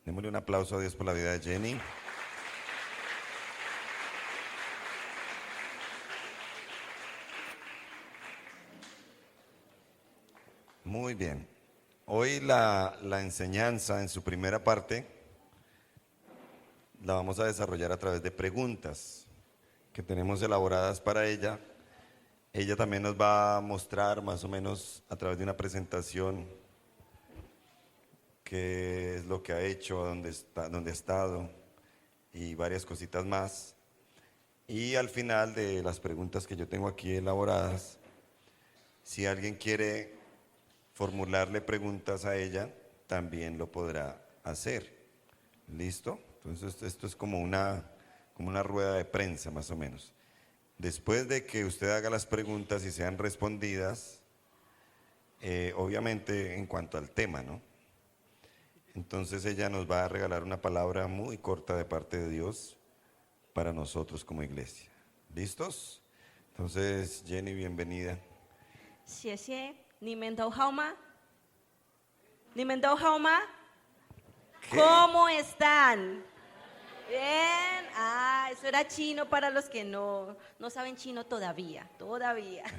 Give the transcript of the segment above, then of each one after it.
Démosle un aplauso a Dios por la vida de Jenny. Muy bien. Hoy la enseñanza en su primera parte la vamos a desarrollar a través de preguntas que tenemos elaboradas para ella. Ella también nos va a mostrar más o menos a través de una presentación qué es lo que ha hecho, dónde ha estado y varias cositas más. Y al final de las preguntas que yo tengo aquí elaboradas, si alguien quiere formularle preguntas a ella, también lo podrá hacer. ¿Listo? Entonces esto es como una rueda de prensa más o menos. Después de que usted haga las preguntas y sean respondidas, obviamente en cuanto al tema, ¿no? Entonces ella nos va a regalar una palabra muy corta de parte de Dios para nosotros como iglesia. ¿Listos? Entonces, Jenny, bienvenida. 谢谢，你们都好吗？你们都好吗 ¿Cómo están? Bien. Ah, eso era chino para los que no saben chino todavía.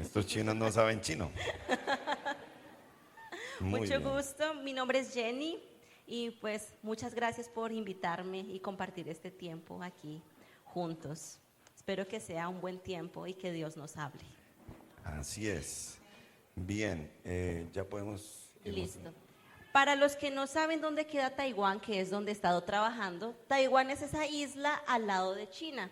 Estos chinos no saben chino. Muy Mucho bien. gusto, mi nombre es Jenny y pues muchas gracias por invitarme y compartir este tiempo aquí juntos. Espero que sea un buen tiempo y que Dios nos hable. Así es. Bien, ya podemos... Listo. Para los que no saben dónde queda Taiwán, que es donde he estado trabajando, Taiwán es esa isla al lado de China.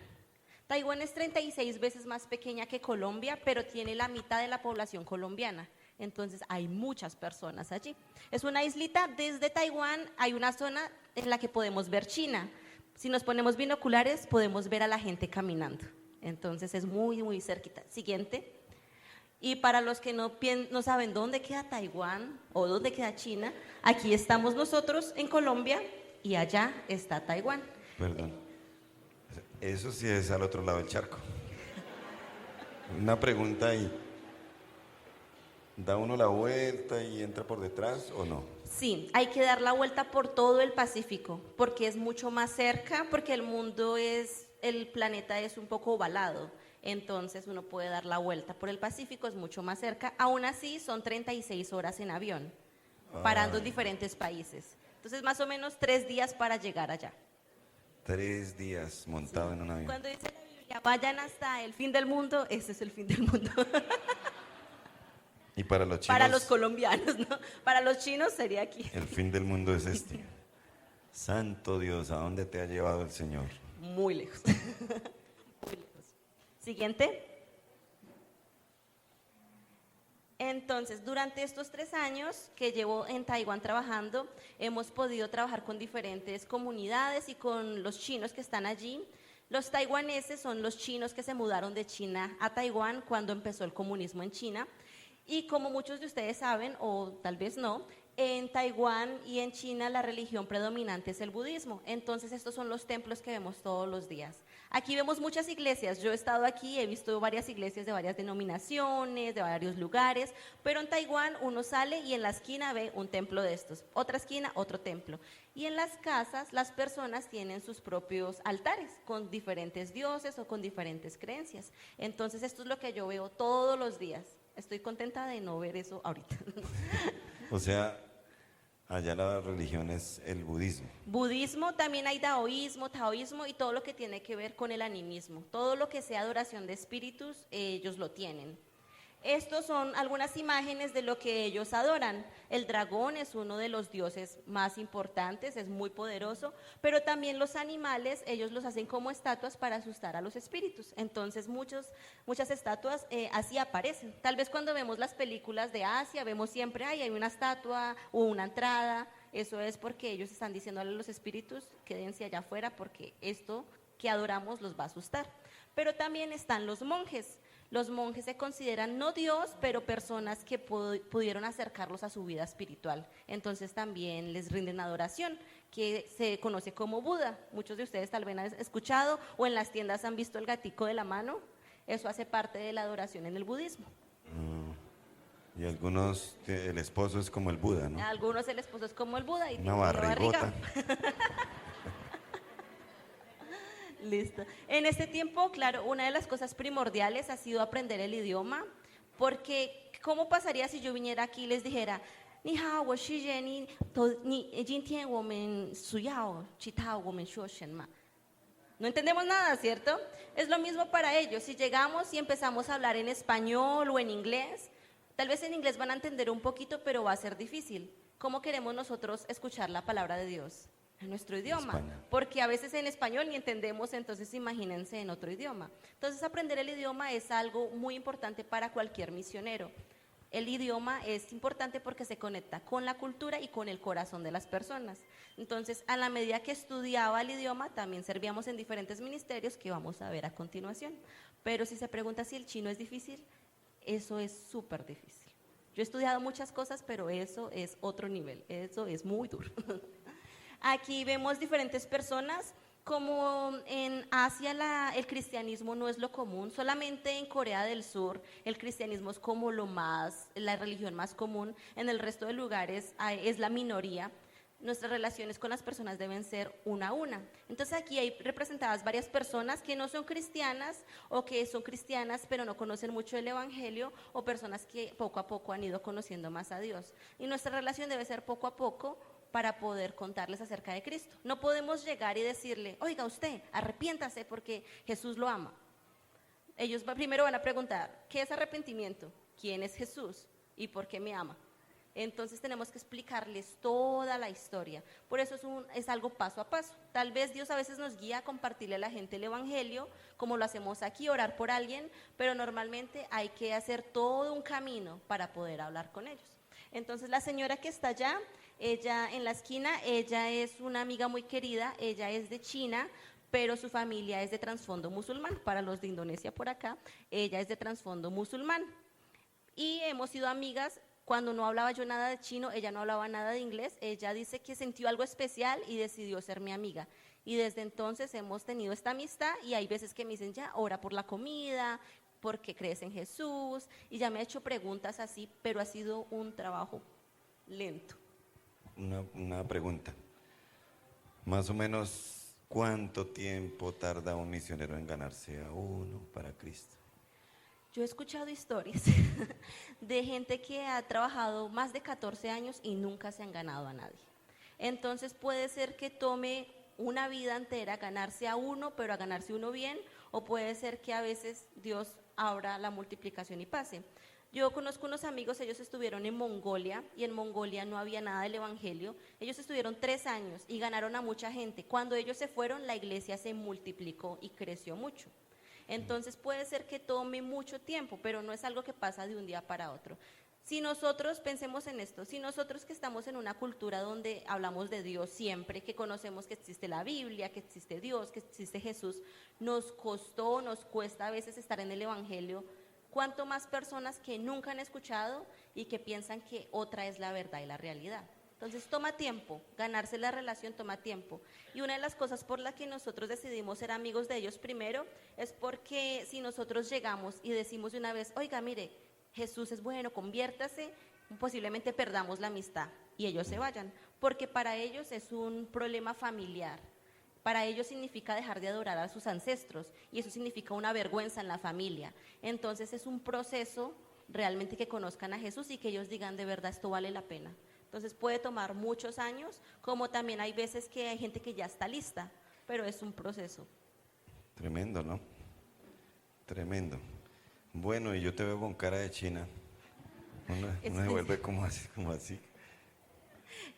Taiwán es 36 veces más pequeña que Colombia, pero tiene la mitad de la población colombiana. Entonces hay muchas personas allí. Es una islita, desde Taiwán hay una zona en la que podemos ver China. Si nos ponemos binoculares podemos ver a la gente caminando. Entonces es muy, muy cerquita. Siguiente. Y para los que no saben dónde queda Taiwán o dónde queda China, aquí estamos nosotros en Colombia y allá está Taiwán. Perdón. Eso sí es al otro lado del charco. Una pregunta ahí. ¿Da uno la vuelta y entra por detrás o no? Sí, hay que dar la vuelta por todo el Pacífico porque es mucho más cerca, porque el planeta es un poco ovalado. Entonces uno puede dar la vuelta por el Pacífico, es mucho más cerca. Aún así son 36 horas en avión, parando en diferentes países. Entonces más o menos 3 días para llegar allá. 3 días montado en un avión. Cuando dice la Biblia, vayan hasta el fin del mundo, ese es el fin del mundo. Y para los chinos, Para los colombianos, ¿no? Para los chinos sería aquí. el fin del mundo es este. Santo Dios, ¿a dónde te ha llevado el Señor? Muy lejos. Muy lejos. Siguiente. Entonces, durante estos 3 años que llevo en Taiwán trabajando, hemos podido trabajar con diferentes comunidades y con los chinos que están allí. Los taiwaneses son los chinos que se mudaron de China a Taiwán cuando empezó el comunismo en China. Y como muchos de ustedes saben, o tal vez no, en Taiwán y en China la religión predominante es el budismo. Entonces estos son los templos que vemos todos los días. Aquí vemos muchas iglesias. Yo he estado aquí, he visto varias iglesias de varias denominaciones, de varios lugares, pero en Taiwán uno sale y en la esquina ve un templo de estos, otra esquina, otro templo. Y en las casas las personas tienen sus propios altares con diferentes dioses o con diferentes creencias. Entonces esto es lo que yo veo todos los días. Estoy contenta de no ver eso ahorita. O sea, allá la religión es el budismo. Budismo, también hay taoísmo y todo lo que tiene que ver con el animismo. Todo lo que sea adoración de espíritus, ellos lo tienen. Estos son algunas imágenes de lo que ellos adoran. El dragón es uno de los dioses más importantes, es muy poderoso, pero también los animales, ellos los hacen como estatuas para asustar a los espíritus. Entonces muchas estatuas así aparecen. Tal vez cuando vemos las películas de Asia, vemos siempre, hay una estatua o una entrada. Eso es porque ellos están diciéndole a los espíritus, quédense allá afuera porque esto que adoramos los va a asustar. Pero también están los monjes. Los monjes se consideran no Dios, pero personas que pudieron acercarlos a su vida espiritual. Entonces también les rinden adoración, que se conoce como Buda. Muchos de ustedes tal vez han escuchado o en las tiendas han visto el gatico de la mano. Eso hace parte de la adoración en el budismo. Y algunos, el esposo es como el Buda, ¿no? Algunos el esposo es como el Buda y Una tiene barrigota. Listo. En este tiempo, claro, una de las cosas primordiales ha sido aprender el idioma, porque ¿cómo pasaría si yo viniera aquí y les dijera, ni hao, wo shi ye, ni jin tian wo men su yao, chi tao wo men shuo shen ma? No entendemos nada, ¿cierto? Es lo mismo para ellos. Si llegamos y empezamos a hablar en español o en inglés, tal vez en inglés van a entender un poquito, pero va a ser difícil. ¿Cómo queremos nosotros escuchar la palabra de Dios? En nuestro idioma. Español. Porque a veces en español ni entendemos, entonces imagínense en otro idioma. Entonces aprender el idioma es algo muy importante para cualquier misionero. El idioma es importante porque se conecta con la cultura y con el corazón de las personas. Entonces, a la medida que estudiaba el idioma, también servíamos en diferentes ministerios que vamos a ver a continuación. Pero si se pregunta si el chino es difícil, eso es súper difícil. Yo he estudiado muchas cosas, pero eso es otro nivel, eso es muy duro. Aquí vemos diferentes personas. Como en Asia el cristianismo no es lo común, solamente en Corea del Sur el cristianismo es como la religión más común, en el resto de lugares es la minoría. Nuestras relaciones con las personas deben ser una a una. Entonces aquí hay representadas varias personas que no son cristianas o que son cristianas pero no conocen mucho el evangelio, o personas que poco a poco han ido conociendo más a Dios. Y nuestra relación debe ser poco a poco, para poder contarles acerca de Cristo. No podemos llegar y decirle, oiga usted, arrepiéntase porque Jesús lo ama. Ellos primero van a preguntar, ¿qué es arrepentimiento? ¿Quién es Jesús? ¿Y por qué me ama? Entonces tenemos que explicarles toda la historia. Por eso es algo paso a paso. Tal vez Dios a veces nos guía a compartirle a la gente el evangelio, como lo hacemos aquí, orar por alguien, pero normalmente hay que hacer todo un camino para poder hablar con ellos. Entonces la señora que está allá, ella en la esquina, ella es una amiga muy querida, ella es de China, pero su familia es de trasfondo musulmán. Para los de Indonesia por acá, ella es de trasfondo musulmán. Y hemos sido amigas. Cuando no hablaba yo nada de chino, ella no hablaba nada de inglés, ella dice que sintió algo especial y decidió ser mi amiga. Y desde entonces hemos tenido esta amistad, y hay veces que me dicen, ya, ora por la comida, porque crees en Jesús, y ya me ha hecho preguntas así, pero ha sido un trabajo lento. Una pregunta. Más o menos, ¿cuánto tiempo tarda un misionero en ganarse a uno para Cristo? Yo he escuchado historias de gente que ha trabajado más de 14 años y nunca se han ganado a nadie. Entonces puede ser que tome una vida entera ganarse a uno, pero a ganarse uno bien, o puede ser que a veces Dios abra la multiplicación y pase. Yo conozco unos amigos, ellos estuvieron en Mongolia, y en Mongolia no había nada del evangelio. Ellos estuvieron 3 años y ganaron a mucha gente. Cuando ellos se fueron, la iglesia se multiplicó y creció mucho. Entonces puede ser que tome mucho tiempo, pero no es algo que pasa de un día para otro. Si nosotros, pensemos en esto, si nosotros que estamos en una cultura donde hablamos de Dios siempre, que conocemos que existe la Biblia, que existe Dios, que existe Jesús, nos cuesta a veces estar en el evangelio, ¿cuánto más personas que nunca han escuchado y que piensan que otra es la verdad y la realidad? Entonces toma tiempo, ganarse la relación toma tiempo. Y una de las cosas por las que nosotros decidimos ser amigos de ellos primero es porque si nosotros llegamos y decimos de una vez, oiga, mire, Jesús es bueno, conviértase, posiblemente perdamos la amistad y ellos se vayan, porque para ellos es un problema familiar. Para ellos significa dejar de adorar a sus ancestros, y eso significa una vergüenza en la familia. Entonces es un proceso realmente que conozcan a Jesús y que ellos digan, de verdad, esto vale la pena. Entonces puede tomar muchos años, como también hay veces que hay gente que ya está lista, pero es un proceso. Tremendo, ¿no? Tremendo. Bueno, y yo te veo con cara de china. Uno se vuelve como así.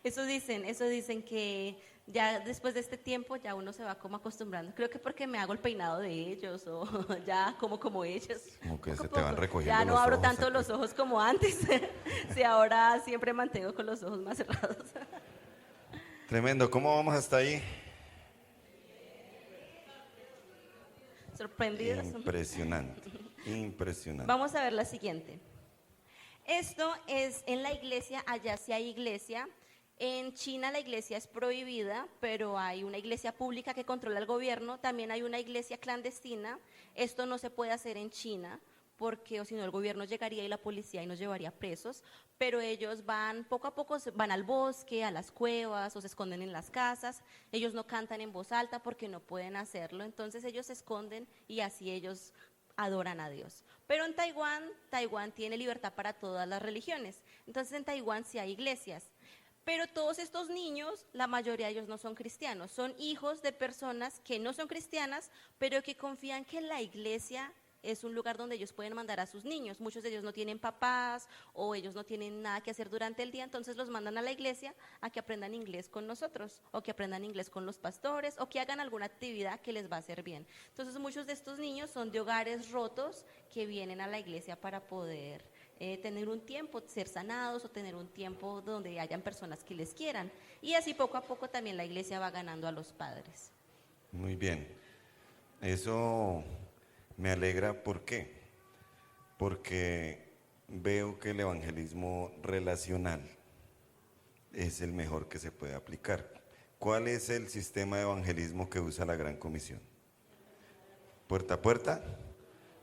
Eso dicen que ya después de este tiempo ya uno se va como acostumbrando. Creo que porque me hago el peinado de ellos o ya como ellos. Como que Poco se a te van poco. recogiendo Ya no los abro ojos tanto aquí. los ojos como antes. Sí, ahora siempre mantengo con los ojos más cerrados. Tremendo. ¿Cómo vamos hasta ahí? Sorprendidos. Impresionante. Vamos a ver la siguiente. Esto es en la iglesia, allá sí hay iglesia. En China la iglesia es prohibida, pero hay una iglesia pública que controla el gobierno. También hay una iglesia clandestina. Esto no se puede hacer en China porque o si no el gobierno llegaría y la policía y nos llevaría presos, pero ellos van poco a poco, van al bosque, a las cuevas o se esconden en las casas. Ellos no cantan en voz alta porque no pueden hacerlo, entonces ellos se esconden y así ellos adoran a Dios. Pero en Taiwán tiene libertad para todas las religiones, entonces en Taiwán sí hay iglesias. Pero todos estos niños, la mayoría de ellos no son cristianos, son hijos de personas que no son cristianas, pero que confían que la iglesia es un lugar donde ellos pueden mandar a sus niños. Muchos de ellos no tienen papás o ellos no tienen nada que hacer durante el día, entonces los mandan a la iglesia a que aprendan inglés con nosotros, o que aprendan inglés con los pastores, o que hagan alguna actividad que les va a hacer bien. Entonces muchos de estos niños son de hogares rotos que vienen a la iglesia para poder tener un tiempo, ser sanados o tener un tiempo donde hayan personas que les quieran. Y así poco a poco también la iglesia va ganando a los padres. Muy bien. Eso me alegra. ¿Por qué? Porque veo que el evangelismo relacional es el mejor que se puede aplicar. ¿Cuál es el sistema de evangelismo que usa la Gran Comisión? ¿Puerta a puerta?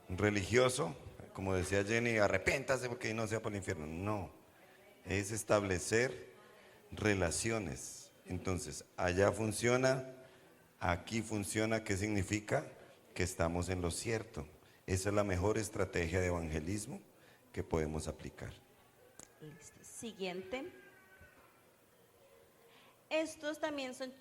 ¿Religioso? Como decía Jenny, arrepéntase porque no sea por el infierno. No, es establecer relaciones. Entonces, allá funciona, aquí funciona. ¿Qué significa? Que estamos en lo cierto. Esa es la mejor estrategia de evangelismo que podemos aplicar. Listo. Siguiente. Estos también son,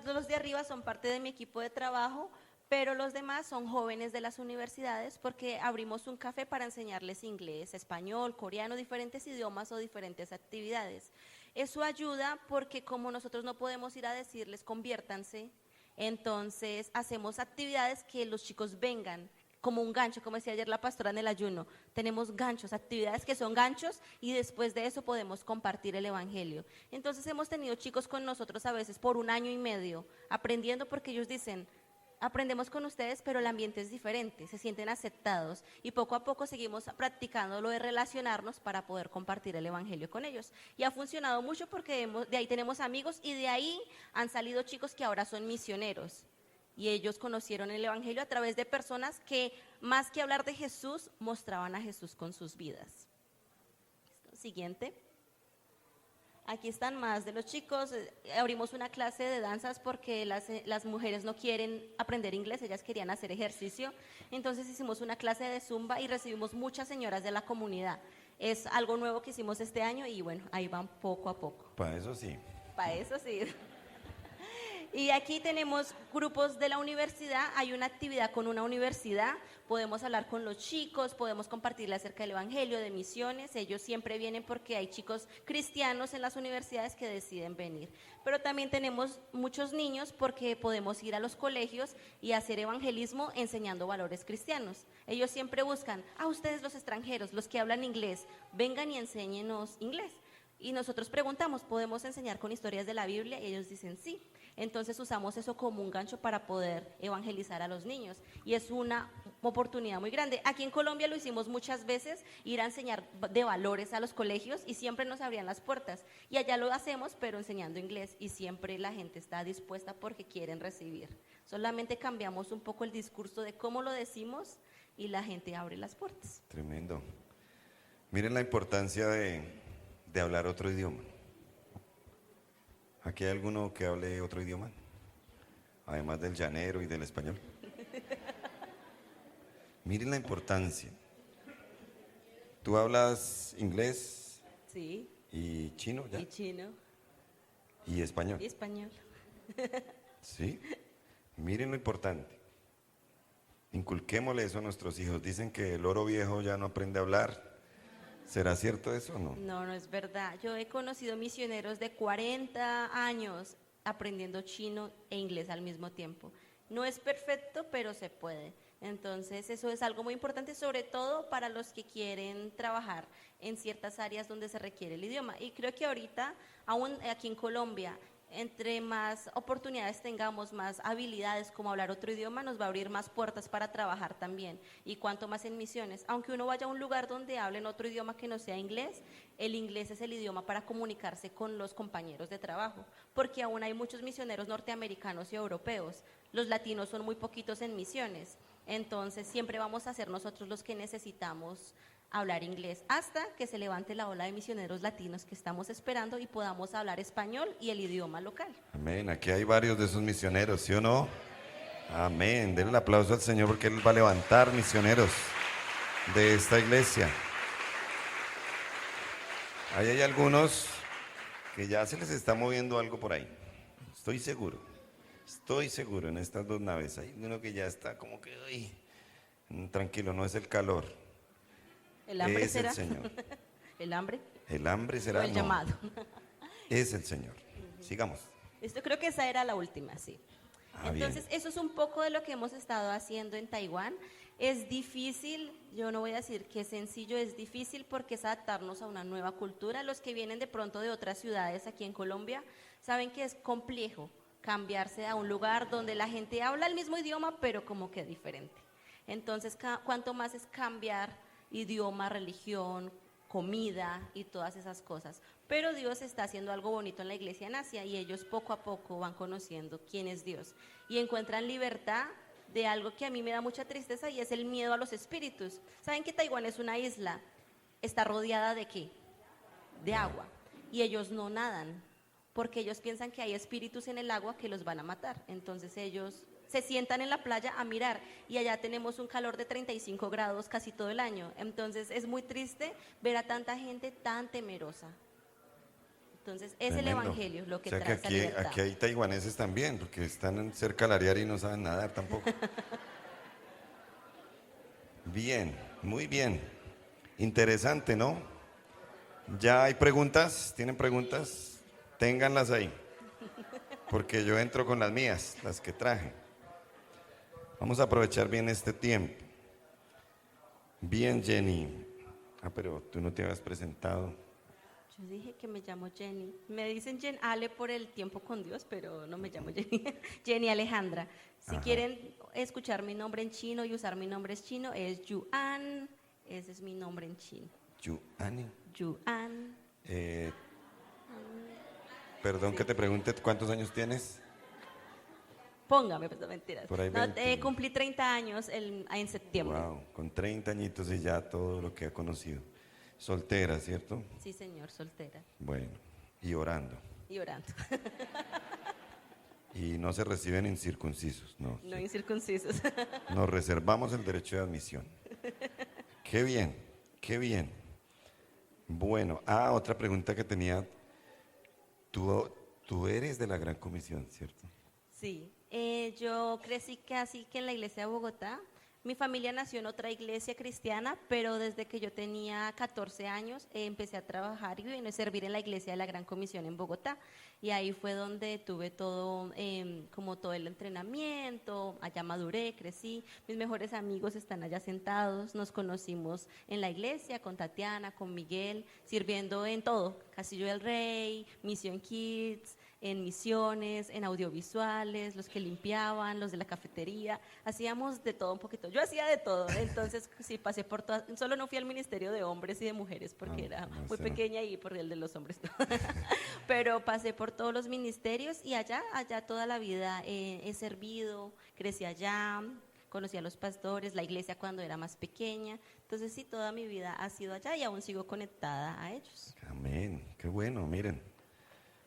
los de arriba son parte de mi equipo de trabajo, pero los demás son jóvenes de las universidades porque abrimos un café para enseñarles inglés, español, coreano, diferentes idiomas o diferentes actividades. Eso ayuda porque como nosotros no podemos ir a decirles conviértanse, entonces hacemos actividades que los chicos vengan, como un gancho, como decía ayer la pastora en el ayuno. Tenemos ganchos, actividades que son ganchos y después de eso podemos compartir el evangelio. Entonces hemos tenido chicos con nosotros a veces por 1 año y medio aprendiendo porque ellos dicen, aprendemos con ustedes, pero el ambiente es diferente, se sienten aceptados y poco a poco seguimos practicando lo de relacionarnos para poder compartir el evangelio con ellos. Y ha funcionado mucho porque de ahí tenemos amigos y de ahí han salido chicos que ahora son misioneros. Y ellos conocieron el evangelio a través de personas que más que hablar de Jesús, mostraban a Jesús con sus vidas. Siguiente. Aquí están más de los chicos. Abrimos una clase de danzas porque las mujeres no quieren aprender inglés, ellas querían hacer ejercicio. Entonces hicimos una clase de zumba y recibimos muchas señoras de la comunidad. Es algo nuevo que hicimos este año y bueno, ahí van poco a poco. Para eso sí. Para eso sí. Y aquí tenemos grupos de la universidad, hay una actividad con una universidad, podemos hablar con los chicos, podemos compartirle acerca del evangelio, de misiones, ellos siempre vienen porque hay chicos cristianos en las universidades que deciden venir. Pero también tenemos muchos niños porque podemos ir a los colegios y hacer evangelismo enseñando valores cristianos. Ellos siempre buscan, ustedes los extranjeros, los que hablan inglés, vengan y enséñenos inglés. Y nosotros preguntamos, ¿podemos enseñar con historias de la Biblia? Y ellos dicen sí. Entonces usamos eso como un gancho para poder evangelizar a los niños y es una oportunidad muy grande. Aquí en Colombia lo hicimos muchas veces, ir a enseñar de valores a los colegios y siempre nos abrían las puertas. Y allá lo hacemos, pero enseñando inglés y siempre la gente está dispuesta porque quieren recibir. Solamente cambiamos un poco el discurso de cómo lo decimos y la gente abre las puertas. Tremendo. Miren la importancia de hablar otro idioma. ¿Aquí hay alguno que hable otro idioma? Además del llanero y del español. Miren la importancia. ¿Tú hablas inglés? Sí. ¿Y chino ya? Y chino. ¿Y español? Y español. Sí. Miren lo importante. Inculquémosle eso a nuestros hijos. Dicen que el oro viejo ya no aprende a hablar. ¿Será cierto eso o no? No, no es verdad. Yo he conocido misioneros de 40 años aprendiendo chino e inglés al mismo tiempo. No es perfecto, pero se puede. Entonces, eso es algo muy importante, sobre todo para los que quieren trabajar en ciertas áreas donde se requiere el idioma. Y creo que ahorita, aún aquí en Colombia, entre más oportunidades tengamos, más habilidades como hablar otro idioma, nos va a abrir más puertas para trabajar también. Y cuanto más en misiones, aunque uno vaya a un lugar donde hablen otro idioma que no sea inglés, el inglés es el idioma para comunicarse con los compañeros de trabajo, porque aún hay muchos misioneros norteamericanos y europeos. Los latinos son muy poquitos en misiones. Entonces siempre vamos a ser nosotros los que necesitamos hablar inglés hasta que se levante la ola de misioneros latinos que estamos esperando y podamos hablar español y el idioma local. Amén. Aquí hay varios de esos misioneros, ¿sí o no? Amén. Denle el aplauso al Señor porque Él va a levantar misioneros de esta iglesia. Ahí hay algunos que ya se les está moviendo algo por ahí. Estoy seguro en estas dos naves. Hay uno que ya está como que, uy, tranquilo, no es el calor. ¿El hambre es será? el Señor. ¿El hambre? El hambre será. ¿O el No, llamado? es el Señor. Sigamos. Esto creo que esa era la última, sí. Entonces, Bien. eso es un poco de lo que hemos estado haciendo en Taiwán. Es difícil, yo no voy a decir que es sencillo, es difícil porque es adaptarnos a una nueva cultura. Los que vienen de pronto de otras ciudades aquí en Colombia saben que es complejo cambiarse a un lugar donde la gente habla el mismo idioma, pero como que diferente. Entonces, cuanto más es cambiar idioma, religión, comida y todas esas cosas. Pero Dios está haciendo algo bonito en la iglesia en Asia y ellos poco a poco van conociendo quién es Dios y encuentran libertad de algo que a mí me da mucha tristeza y es el miedo a los espíritus. ¿Saben que Taiwán es una isla? Está rodeada ¿de qué? De agua. Y ellos no nadan porque ellos piensan que hay espíritus en el agua que los van a matar. Entonces ellos se sientan en la playa a mirar y allá tenemos un calor de 35 grados casi todo el año. Entonces es muy triste ver a tanta gente tan temerosa. Entonces es el Tremendo. evangelio lo que O sea trae que esa aquí, libertad. aquí hay taiwaneses también, porque están cerca del área y no saben nadar tampoco. Bien, muy bien. Interesante, ¿no? ¿Ya hay preguntas? ¿Tienen preguntas? Ténganlas ahí. Porque yo entro con las mías, las que traje. Vamos a aprovechar bien este tiempo. Bien, Jenny. Pero tú no te habías presentado. Yo dije que me llamo Jenny. Me dicen Jen Ale por el tiempo con Dios, pero no me llamo Jenny. Jenny Alejandra. Si Ajá. quieren escuchar mi nombre en chino y usar mi nombre en chino, es Yuan. Ese es mi nombre en chino. Yuani. Yuan. Perdón Sí. que te pregunte, ¿cuántos años tienes? Póngame, pues no mentiras. Por ahí No, 20. cumplí 30 años en septiembre. Wow, con 30 añitos y ya todo lo que ha conocido. Soltera, ¿cierto? Sí, señor, soltera. Bueno, y orando. Y orando. Y no se reciben incircuncisos, no. No incircuncisos. Nos reservamos el derecho de admisión. Qué bien, qué bien. Bueno, otra pregunta que tenía. Tú eres de la Gran Comisión, ¿cierto? Sí, yo crecí casi que en la iglesia de Bogotá. Mi familia nació en otra iglesia cristiana, pero desde que yo tenía 14 años empecé a trabajar y a servir en la iglesia de la Gran Comisión en Bogotá. Y ahí fue donde tuve todo, como todo el entrenamiento, allá maduré, crecí. Mis mejores amigos están allá sentados, nos conocimos en la iglesia con Tatiana, con Miguel, sirviendo en todo, Castillo del Rey, Mission Kids, en misiones, en audiovisuales, los que limpiaban, los de la cafetería, hacíamos de todo un poquito. Yo hacía de todo, entonces sí, pasé por todas, solo no fui al ministerio de hombres y de mujeres porque era no, muy usted no. pequeña y por el de los hombres no. Pero pasé por todos los ministerios y allá toda la vida he servido, crecí allá, conocí a los pastores, la iglesia cuando era más pequeña, entonces sí, toda mi vida ha sido allá y aún sigo conectada a ellos. Amén, qué bueno, miren.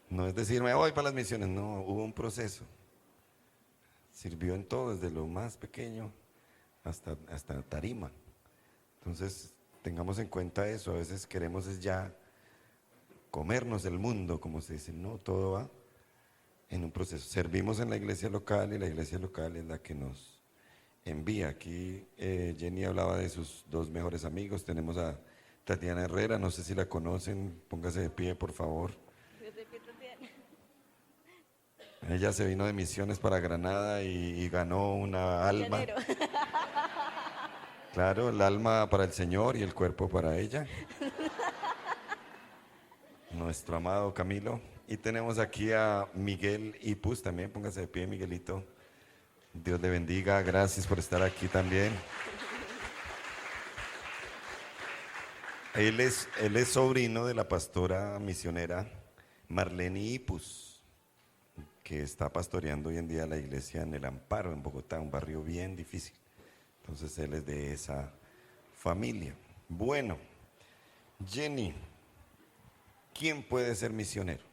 No es decir, me voy para las misiones, no, hubo un proceso. Sirvió en todo, desde lo más pequeño hasta tarima. Entonces, tengamos en cuenta eso, a veces queremos es ya comernos el mundo, como se dice, no, todo va en un proceso. Servimos en la iglesia local y la iglesia local es la que nos envía. Aquí Jenny hablaba de sus dos mejores amigos, tenemos a Tatiana Herrera, no sé si la conocen, póngase de pie, por favor. Ella se vino de misiones para Granada y ganó una alma. Llanero. Claro, el alma para el Señor y el cuerpo para ella. Nuestro amado Camilo. Y tenemos aquí a Miguel Ipus también, póngase de pie, Miguelito. Dios le bendiga, gracias por estar aquí también. Él es sobrino de la pastora misionera Marlene Ipus, que está pastoreando hoy en día la iglesia en El Amparo, en Bogotá, un barrio bien difícil. Entonces él es de esa familia. Bueno, Jenny, ¿quién puede ser misionero?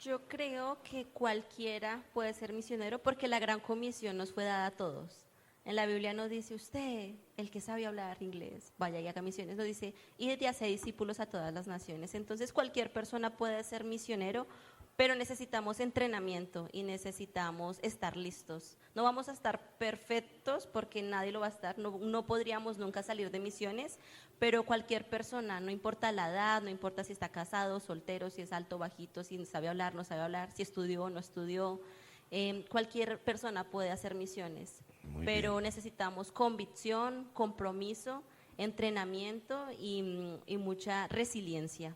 Yo creo que cualquiera puede ser misionero porque la gran comisión nos fue dada a todos. En la Biblia nos dice usted, el que sabe hablar inglés, vaya y haga misiones. Nos dice, id y hacer discípulos a todas las naciones. Entonces cualquier persona puede ser misionero, pero necesitamos entrenamiento y necesitamos estar listos. No vamos a estar perfectos porque nadie lo va a estar, no podríamos nunca salir de misiones, pero cualquier persona, no importa la edad, no importa si está casado, soltero, si es alto, bajito, si sabe hablar, no sabe hablar, si estudió o no estudió, cualquier persona puede hacer misiones, pero necesitamos convicción, compromiso, entrenamiento y mucha resiliencia,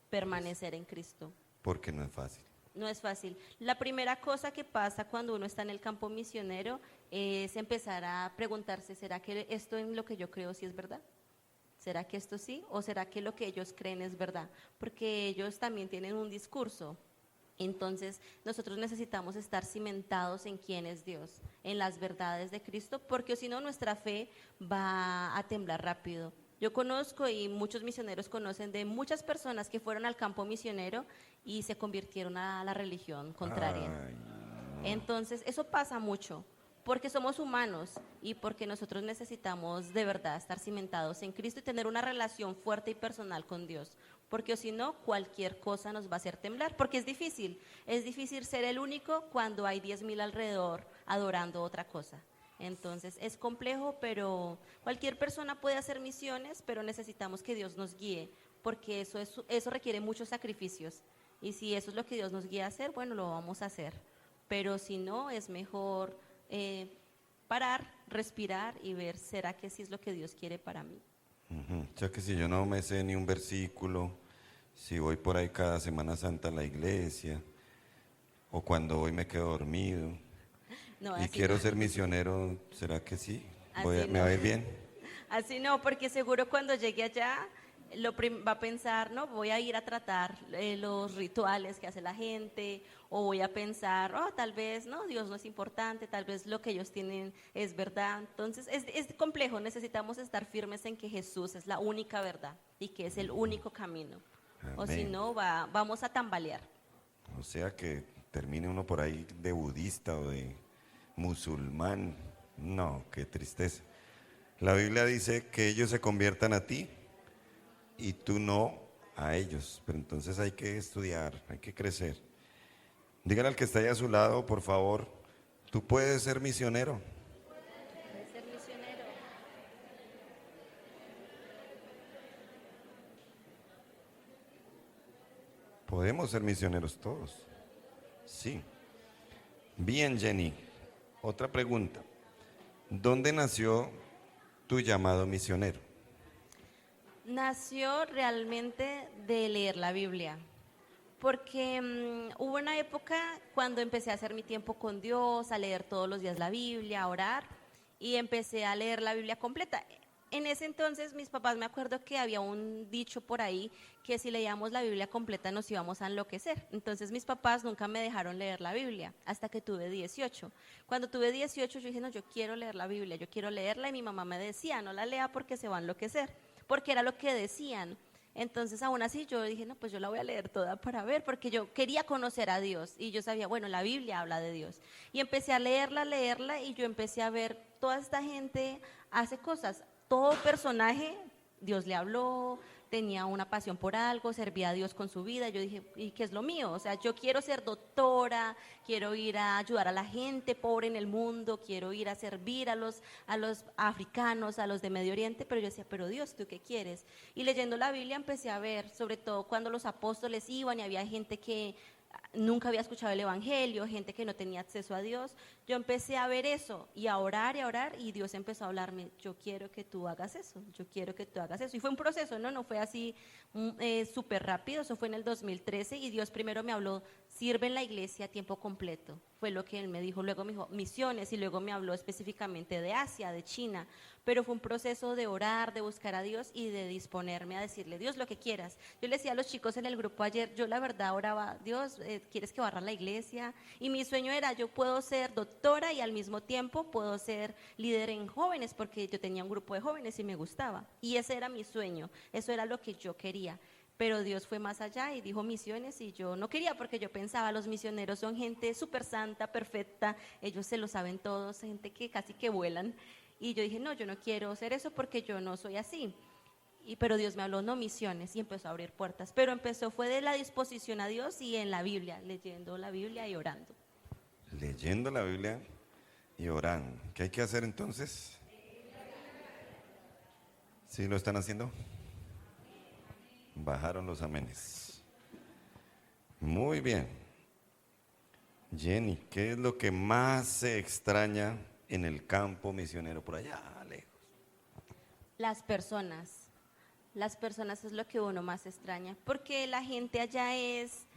permanecer en Cristo. Porque no es fácil. No es fácil. La primera cosa que pasa cuando uno está en el campo misionero es empezar a preguntarse, ¿será que esto en lo que yo creo sí es verdad? ¿Será que esto sí? ¿O será que lo que ellos creen es verdad? Porque ellos también tienen un discurso. Entonces, nosotros necesitamos estar cimentados en quién es Dios, en las verdades de Cristo, porque si no, nuestra fe va a temblar rápido. Yo conozco y muchos misioneros conocen de muchas personas que fueron al campo misionero y se convirtieron a la religión contraria. Ay, no. Entonces, eso pasa mucho, porque somos humanos y porque nosotros necesitamos de verdad estar cimentados en Cristo y tener una relación fuerte y personal con Dios, porque si no, cualquier cosa nos va a hacer temblar, porque es difícil ser el único cuando hay 10,000 alrededor adorando otra cosa. Entonces es complejo, pero cualquier persona puede hacer misiones, pero necesitamos que Dios nos guíe, porque eso requiere muchos sacrificios. Y si eso es lo que Dios nos guía a hacer, bueno, lo vamos a hacer. Pero si no, es mejor parar, respirar y ver, ¿será que sí es lo que Dios quiere para mí? O sea que si yo no me sé ni un versículo, si voy por ahí cada Semana Santa a la iglesia, o cuando voy me quedo dormido, No, y así quiero no. ser misionero, ¿será que sí? Así ¿Me va a ir bien? Así no, porque seguro cuando llegue allá va a pensar, no, voy a ir a tratar los rituales que hace la gente, o voy a pensar, oh, tal vez, no, Dios no es importante, tal vez lo que ellos tienen es verdad. Entonces es complejo, necesitamos estar firmes en que Jesús es la única verdad y que es el único camino. O si Amén. no, vamos a tambalear. O sea que termine uno por ahí de budista o de musulmán. No, qué tristeza. La Biblia dice que ellos se conviertan a ti y tú no a ellos. Pero entonces hay que estudiar, hay que crecer. Dígale al que está ahí a su lado, por favor, tú puedes ser misionero. Puede ser misionero. Podemos ser misioneros todos. Sí. Bien, Jenny. Otra pregunta. ¿Dónde nació tu llamado misionero? Nació realmente de leer la Biblia, porque hubo una época cuando empecé a hacer mi tiempo con Dios, a leer todos los días la Biblia, a orar, y empecé a leer la Biblia completa. En ese entonces mis papás, me acuerdo que había un dicho por ahí que si leíamos la Biblia completa nos íbamos a enloquecer. Entonces mis papás nunca me dejaron leer la Biblia hasta que tuve 18. Cuando tuve 18 yo dije, no, yo quiero leer la Biblia, yo quiero leerla, y mi mamá me decía, no la lea porque se va a enloquecer, porque era lo que decían. Entonces aún así yo dije, no, pues yo la voy a leer toda para ver, porque yo quería conocer a Dios y yo sabía, bueno, la Biblia habla de Dios. Y empecé a leerla y yo empecé a ver, toda esta gente hace cosas. Todo personaje, Dios le habló, tenía una pasión por algo, servía a Dios con su vida. Yo dije, ¿y qué es lo mío? O sea, yo quiero ser doctora, quiero ir a ayudar a la gente pobre en el mundo, quiero ir a servir a los africanos, a los de Medio Oriente, pero yo decía, pero Dios, ¿tú qué quieres? Y leyendo la Biblia empecé a ver, sobre todo cuando los apóstoles iban y había gente que nunca había escuchado el evangelio, gente que no tenía acceso a Dios. Yo empecé a ver eso y a orar y Dios empezó a hablarme, yo quiero que tú hagas eso, yo quiero que tú hagas eso. Y fue un proceso, no fue así súper rápido, eso fue en el 2013 y Dios primero me habló, sirve en la iglesia a tiempo completo. Fue lo que él me dijo. Luego me dijo misiones y luego me habló específicamente de Asia, de China. Pero fue un proceso de orar, de buscar a Dios y de disponerme a decirle, Dios, lo que quieras. Yo le decía a los chicos en el grupo ayer, yo la verdad oraba, Dios, ¿quieres que barra la iglesia? Y mi sueño era, yo puedo ser doctora y al mismo tiempo puedo ser líder en jóvenes, porque yo tenía un grupo de jóvenes y me gustaba. Y ese era mi sueño, eso era lo que yo quería. Pero Dios fue más allá y dijo misiones y yo no quería porque yo pensaba, los misioneros son gente súper santa, perfecta, ellos se lo saben todos, gente que casi que vuelan. Y yo dije, no, yo no quiero hacer eso porque yo no soy así. Pero Dios me habló, no, misiones, y empezó a abrir puertas. Pero fue de la disposición a Dios y en la Biblia, leyendo la Biblia y orando. Leyendo la Biblia y orando. ¿Qué hay que hacer entonces? ¿Sí lo están haciendo? Bajaron los amenes. Muy bien. Jenny, ¿qué es lo que más se extraña en el campo misionero por allá lejos? Las personas es lo que uno más extraña, porque la gente allá es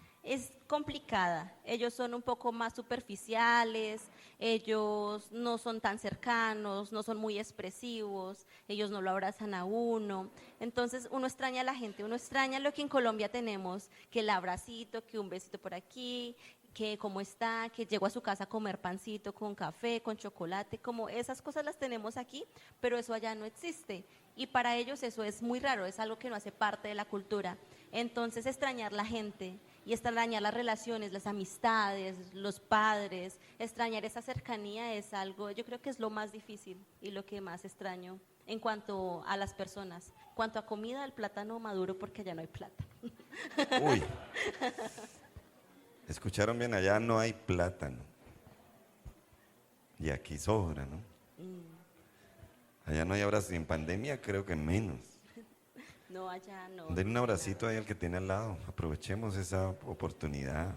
complicada, ellos son un poco más superficiales, ellos no son tan cercanos, no son muy expresivos, ellos no lo abrazan a uno, entonces uno extraña a la gente, uno extraña lo que en Colombia tenemos, que el abracito, que un besito por aquí, que cómo está, que llego a su casa a comer pancito con café, con chocolate, como esas cosas las tenemos aquí, pero eso allá no existe. Y para ellos eso es muy raro, es algo que no hace parte de la cultura. Entonces extrañar la gente y extrañar las relaciones, las amistades, los padres, extrañar esa cercanía es algo, yo creo que es lo más difícil y lo que más extraño en cuanto a las personas. En cuanto a comida, el plátano maduro porque allá no hay plátano. Uy. Escucharon bien, allá no hay plátano. Y aquí sobra, ¿no? Allá no hay abrazo, y en pandemia creo que menos. No, allá no. Den un abracito ahí al que tiene al lado, aprovechemos esa oportunidad.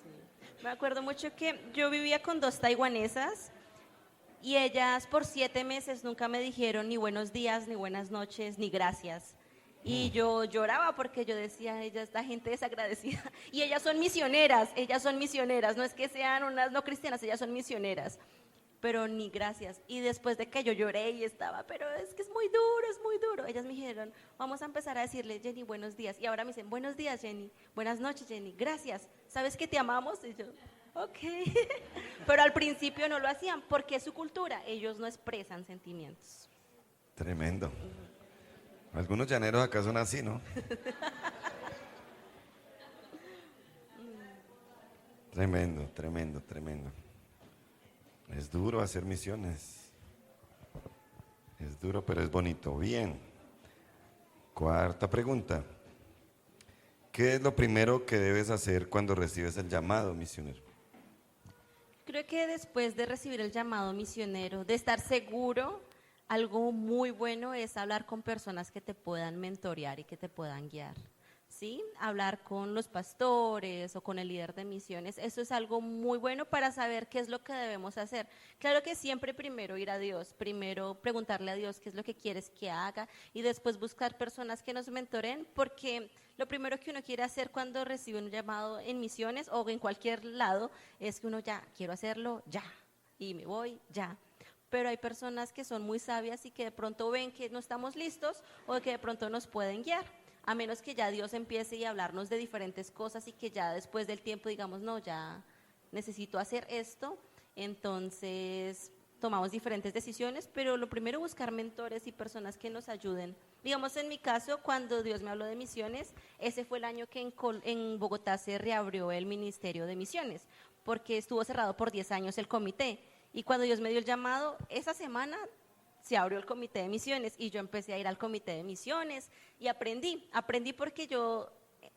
Sí. Me acuerdo mucho que yo vivía con 2 taiwanesas y ellas por 7 meses nunca me dijeron ni buenos días, ni buenas noches, ni gracias. Y yo lloraba porque yo decía, esta gente desagradecida. Y ellas son misioneras, no es que sean unas no cristianas, ellas son misioneras. Pero ni gracias. Y después de que yo lloré y estaba, pero es que es muy duro. Ellas me dijeron, vamos a empezar a decirle, Jenny, buenos días. Y ahora me dicen, buenos días, Jenny, buenas noches, Jenny, gracias. ¿Sabes que te amamos? Y yo, ok. Pero al principio no lo hacían porque es su cultura, ellos no expresan sentimientos. Tremendo. Algunos llaneros acá son así, ¿no? Tremendo. Es duro hacer misiones. Es duro, pero es bonito. Bien. Cuarta pregunta. ¿Qué es lo primero que debes hacer cuando recibes el llamado misionero? Creo que después de recibir el llamado misionero, de estar seguro, algo muy bueno es hablar con personas que te puedan mentorear y que te puedan guiar. ¿Sí? Hablar con los pastores o con el líder de misiones, eso es algo muy bueno para saber qué es lo que debemos hacer. Claro que siempre primero ir a Dios, primero preguntarle a Dios qué es lo que quieres que haga y después buscar personas que nos mentoren, porque lo primero que uno quiere hacer cuando recibe un llamado en misiones o en cualquier lado es que uno ya, quiero hacerlo ya y me voy ya. Pero hay personas que son muy sabias y que de pronto ven que no estamos listos o que de pronto nos pueden guiar. A menos que ya Dios empiece a hablarnos de diferentes cosas y que ya después del tiempo digamos, no, ya necesito hacer esto, entonces tomamos diferentes decisiones, pero lo primero buscar mentores y personas que nos ayuden. Digamos, en mi caso, cuando Dios me habló de misiones, ese fue el año que en Bogotá se reabrió el Ministerio de Misiones, porque estuvo cerrado por 10 años el comité, y cuando Dios me dio el llamado, esa semana se abrió el comité de misiones y yo empecé a ir al comité de misiones y aprendí porque yo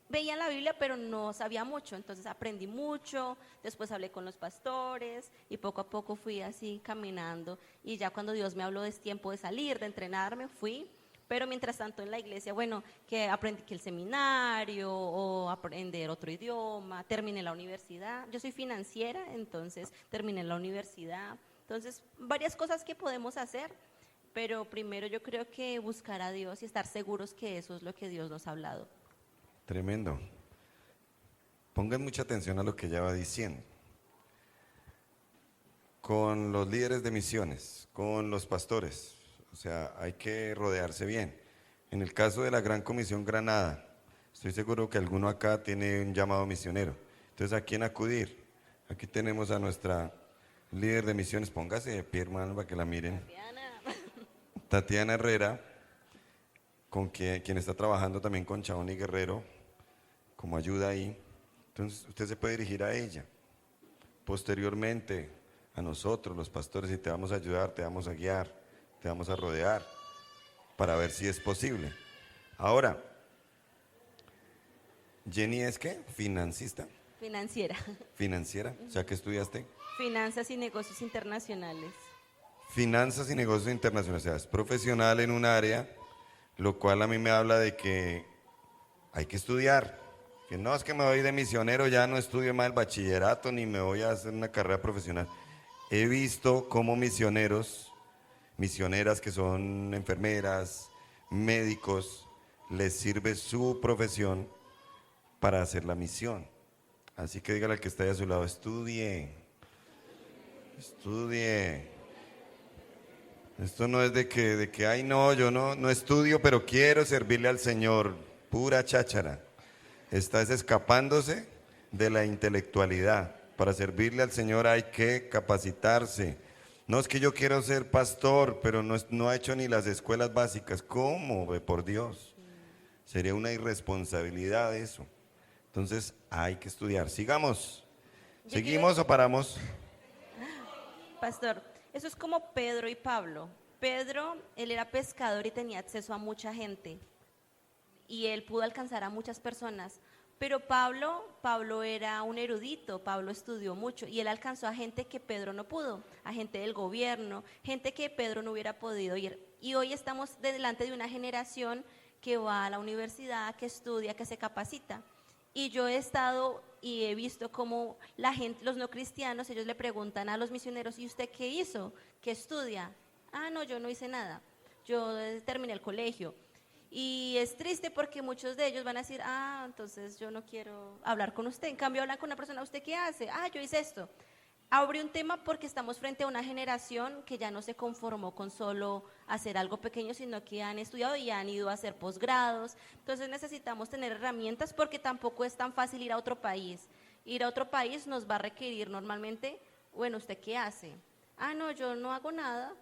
veía la Biblia pero no sabía mucho, entonces aprendí mucho, después hablé con los pastores y poco a poco fui así caminando y ya cuando Dios me habló es tiempo de salir, de entrenarme, fui, pero mientras tanto en la iglesia, bueno, que aprendí que el seminario o aprender otro idioma, terminé la universidad, yo soy financiera, entonces terminé la universidad, entonces varias cosas que podemos hacer. Pero primero yo creo que buscar a Dios y estar seguros que eso es lo que Dios nos ha hablado. Tremendo. Pongan mucha atención a lo que ella va diciendo. Con los líderes de misiones, con los pastores, o sea, hay que rodearse bien. En el caso de la Gran Comisión Granada, estoy seguro que alguno acá tiene un llamado misionero. Entonces, ¿a quién acudir? Aquí tenemos a nuestra líder de misiones, póngase de pie, hermano, para que la miren. Tatiana Herrera, quien está trabajando también con Chabón y Guerrero, como ayuda ahí. Entonces, usted se puede dirigir a ella. Posteriormente, a nosotros, los pastores, y te vamos a ayudar, te vamos a guiar, te vamos a rodear, para ver si es posible. Ahora, Jenny es ¿qué? Financista. Financiera. Financiera, o sea, ¿qué estudiaste? Finanzas y negocios internacionales. Finanzas y negocios internacionales, o sea, es profesional en un área, lo cual a mí me habla de que hay que estudiar. Que no es que me voy de misionero, ya no estudio más el bachillerato ni me voy a hacer una carrera profesional. He visto cómo misioneros, misioneras que son enfermeras, médicos, les sirve su profesión para hacer la misión. Así que dígale al que está ahí a su lado, estudie, estudie. Esto no es de que ay no, yo no estudio, pero quiero servirle al Señor. Pura cháchara. Estás escapándose de la intelectualidad. Para servirle al Señor hay que capacitarse. No es que yo quiero ser pastor, pero no ha hecho ni las escuelas básicas. ¿Cómo? Por Dios. Sería una irresponsabilidad eso. Entonces hay que estudiar. Sigamos. ¿Seguimos o paramos? Pastor, eso es como Pedro y Pablo. Pedro, él era pescador y tenía acceso a mucha gente. Y él pudo alcanzar a muchas personas. Pero Pablo era un erudito, Pablo estudió mucho y él alcanzó a gente que Pedro no pudo, a gente del gobierno, gente que Pedro no hubiera podido ir. Y hoy estamos delante de una generación que va a la universidad, que estudia, que se capacita. Y yo he estado y he visto cómo la gente, los no cristianos, ellos le preguntan a los misioneros, ¿y usted qué hizo? ¿Qué estudia? Ah, no, yo no hice nada, yo terminé el colegio. Y es triste porque muchos de ellos van a decir, ah, entonces yo no quiero hablar con usted. En cambio, hablan con una persona, ¿usted qué hace? Ah, yo hice esto. Abre un tema porque estamos frente a una generación que ya no se conformó con solo hacer algo pequeño, sino que han estudiado y han ido a hacer posgrados. Entonces necesitamos tener herramientas porque tampoco es tan fácil ir a otro país. Ir a otro país nos va a requerir normalmente, bueno, ¿usted qué hace? Ah, no, yo no hago nada.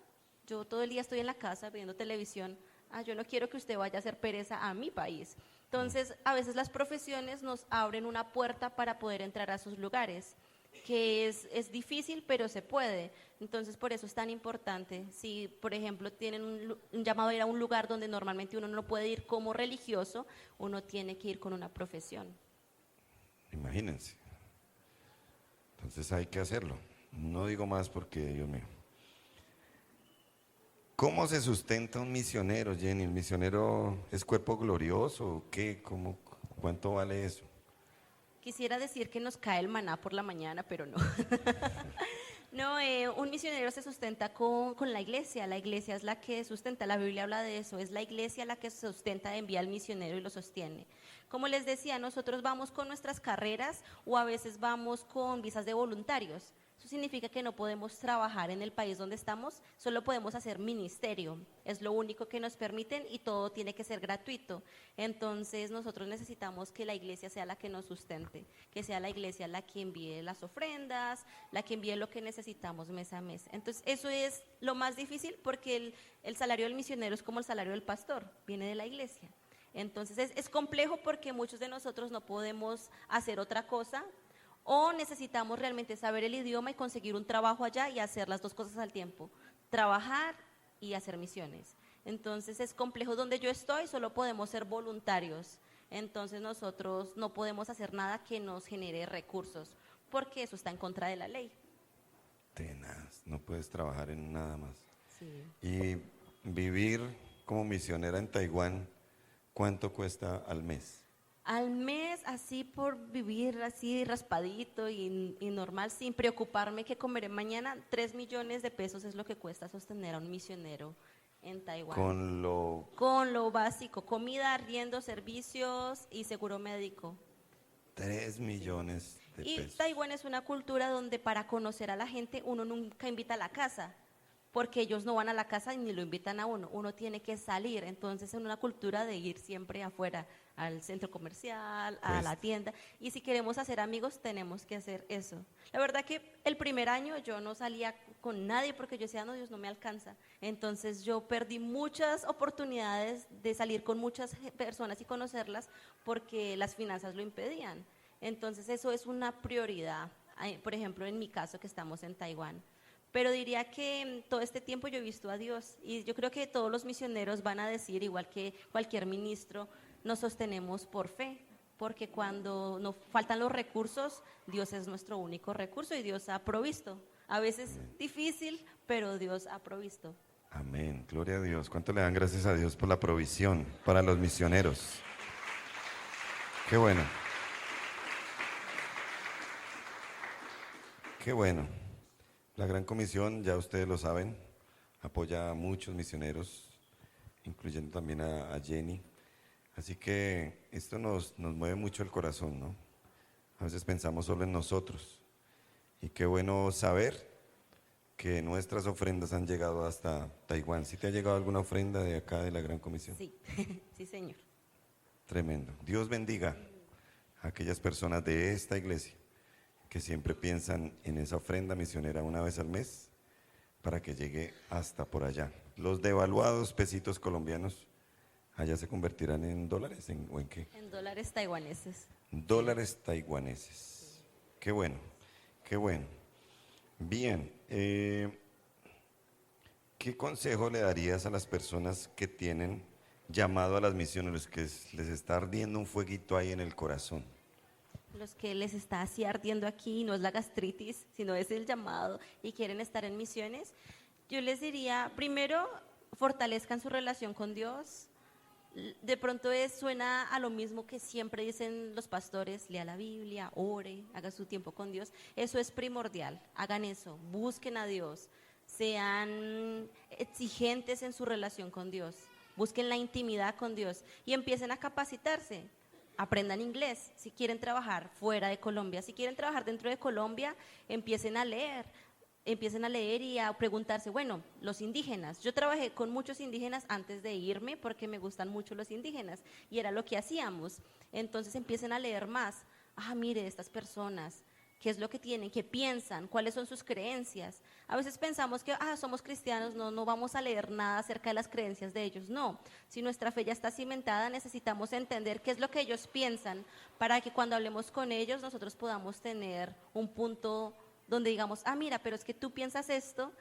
Yo todo el día estoy en la casa viendo televisión. Ah, yo no quiero que usted vaya a hacer pereza a mi país. Entonces, a veces las profesiones nos abren una puerta para poder entrar a sus lugares, que es difícil, pero se puede. Entonces, por eso es tan importante. Si, por ejemplo, tienen un llamado a ir a un lugar donde normalmente uno no puede ir como religioso, uno tiene que ir con una profesión. Imagínense. Entonces hay que hacerlo. No digo más porque, Dios mío. ¿Cómo se sustenta un misionero, Jenny? ¿El misionero es cuerpo glorioso o qué? ¿Cuánto vale eso? Quisiera decir que nos cae el maná por la mañana, pero no. No, un misionero se sustenta con la iglesia es la que sustenta, la Biblia habla de eso, es la iglesia la que sustenta, envía al misionero y lo sostiene. Como les decía, nosotros vamos con nuestras carreras o a veces vamos con visas de voluntarios. Eso significa que no podemos trabajar en el país donde estamos, solo podemos hacer ministerio. Es lo único que nos permiten y todo tiene que ser gratuito. Entonces nosotros necesitamos que la iglesia sea la que nos sustente, que sea la iglesia la que envíe las ofrendas, la que envíe lo que necesitamos mes a mes. Entonces eso es lo más difícil porque el salario del misionero es como el salario del pastor, viene de la iglesia. Entonces es complejo porque muchos de nosotros no podemos hacer otra cosa o necesitamos realmente saber el idioma y conseguir un trabajo allá y hacer las dos cosas al tiempo, trabajar y hacer misiones. Entonces es complejo. Donde yo estoy solo podemos ser voluntarios, entonces nosotros no podemos hacer nada que nos genere recursos porque eso está en contra de la ley. Tenaz, no puedes trabajar en nada más. Sí. Y vivir como misionera en Taiwán, ¿cuánto cuesta al mes? Al mes, así por vivir así raspadito y normal, sin preocuparme qué comeré mañana, 3 millones de pesos es lo que cuesta sostener a un misionero en Taiwán. Con lo básico, comida, arriendo, servicios y seguro médico. 3 millones de Y pesos. Taiwán es una cultura donde para conocer a la gente uno nunca invita a la casa, porque ellos no van a la casa ni lo invitan a uno tiene que salir, entonces es una cultura de ir siempre afuera, al centro comercial, a Pues- la tienda, y si queremos hacer amigos tenemos que hacer eso. La verdad que el primer año yo no salía con nadie porque yo decía, no, Dios no me alcanza, entonces yo perdí muchas oportunidades de salir con muchas personas y conocerlas porque las finanzas lo impedían. Entonces eso es una prioridad, por ejemplo en mi caso que estamos en Taiwán. Pero diría que todo este tiempo yo he visto a Dios y yo creo que todos los misioneros van a decir, igual que cualquier ministro, nos sostenemos por fe, porque cuando nos faltan los recursos, Dios es nuestro único recurso y Dios ha provisto. A veces difícil, pero Dios ha provisto. Amén, gloria a Dios. ¿Cuánto le dan gracias a Dios por la provisión para los misioneros? Qué bueno. Qué bueno. La Gran Comisión, ya ustedes lo saben, apoya a muchos misioneros, incluyendo también a Jenny. Así que esto nos mueve mucho el corazón, ¿no? A veces pensamos solo en nosotros. Y qué bueno saber que nuestras ofrendas han llegado hasta Taiwán. ¿Sí te ha llegado alguna ofrenda de acá de la Gran Comisión? Sí, sí señor. Tremendo. Dios bendiga a aquellas personas de esta iglesia que siempre piensan en esa ofrenda misionera una vez al mes para que llegue hasta por allá. Los devaluados pesitos colombianos allá se convertirán en dólares o en qué? En dólares taiwaneses. Dólares taiwaneses. Qué bueno, qué bueno. Bien, ¿qué consejo le darías a las personas que tienen llamado a las misiones, los que les está ardiendo un fueguito ahí en el corazón? Los que les está así ardiendo aquí, no es la gastritis, sino es el llamado y quieren estar en misiones, yo les diría, primero, fortalezcan su relación con Dios. De pronto suena a lo mismo que siempre dicen los pastores, lea la Biblia, ore, haga su tiempo con Dios. Eso es primordial, hagan eso, busquen a Dios, sean exigentes en su relación con Dios, busquen la intimidad con Dios y empiecen a capacitarse. Aprendan inglés, si quieren trabajar fuera de Colombia, si quieren trabajar dentro de Colombia, empiecen a leer y a preguntarse, bueno, los indígenas, yo trabajé con muchos indígenas antes de irme porque me gustan mucho los indígenas y era lo que hacíamos, entonces empiecen a leer más, mire, estas personas, qué es lo que tienen, qué piensan, cuáles son sus creencias. A veces pensamos que somos cristianos, no vamos a leer nada acerca de las creencias de ellos. No, si nuestra fe ya está cimentada, necesitamos entender qué es lo que ellos piensan para que cuando hablemos con ellos nosotros podamos tener un punto donde digamos, mira, pero es que tú piensas esto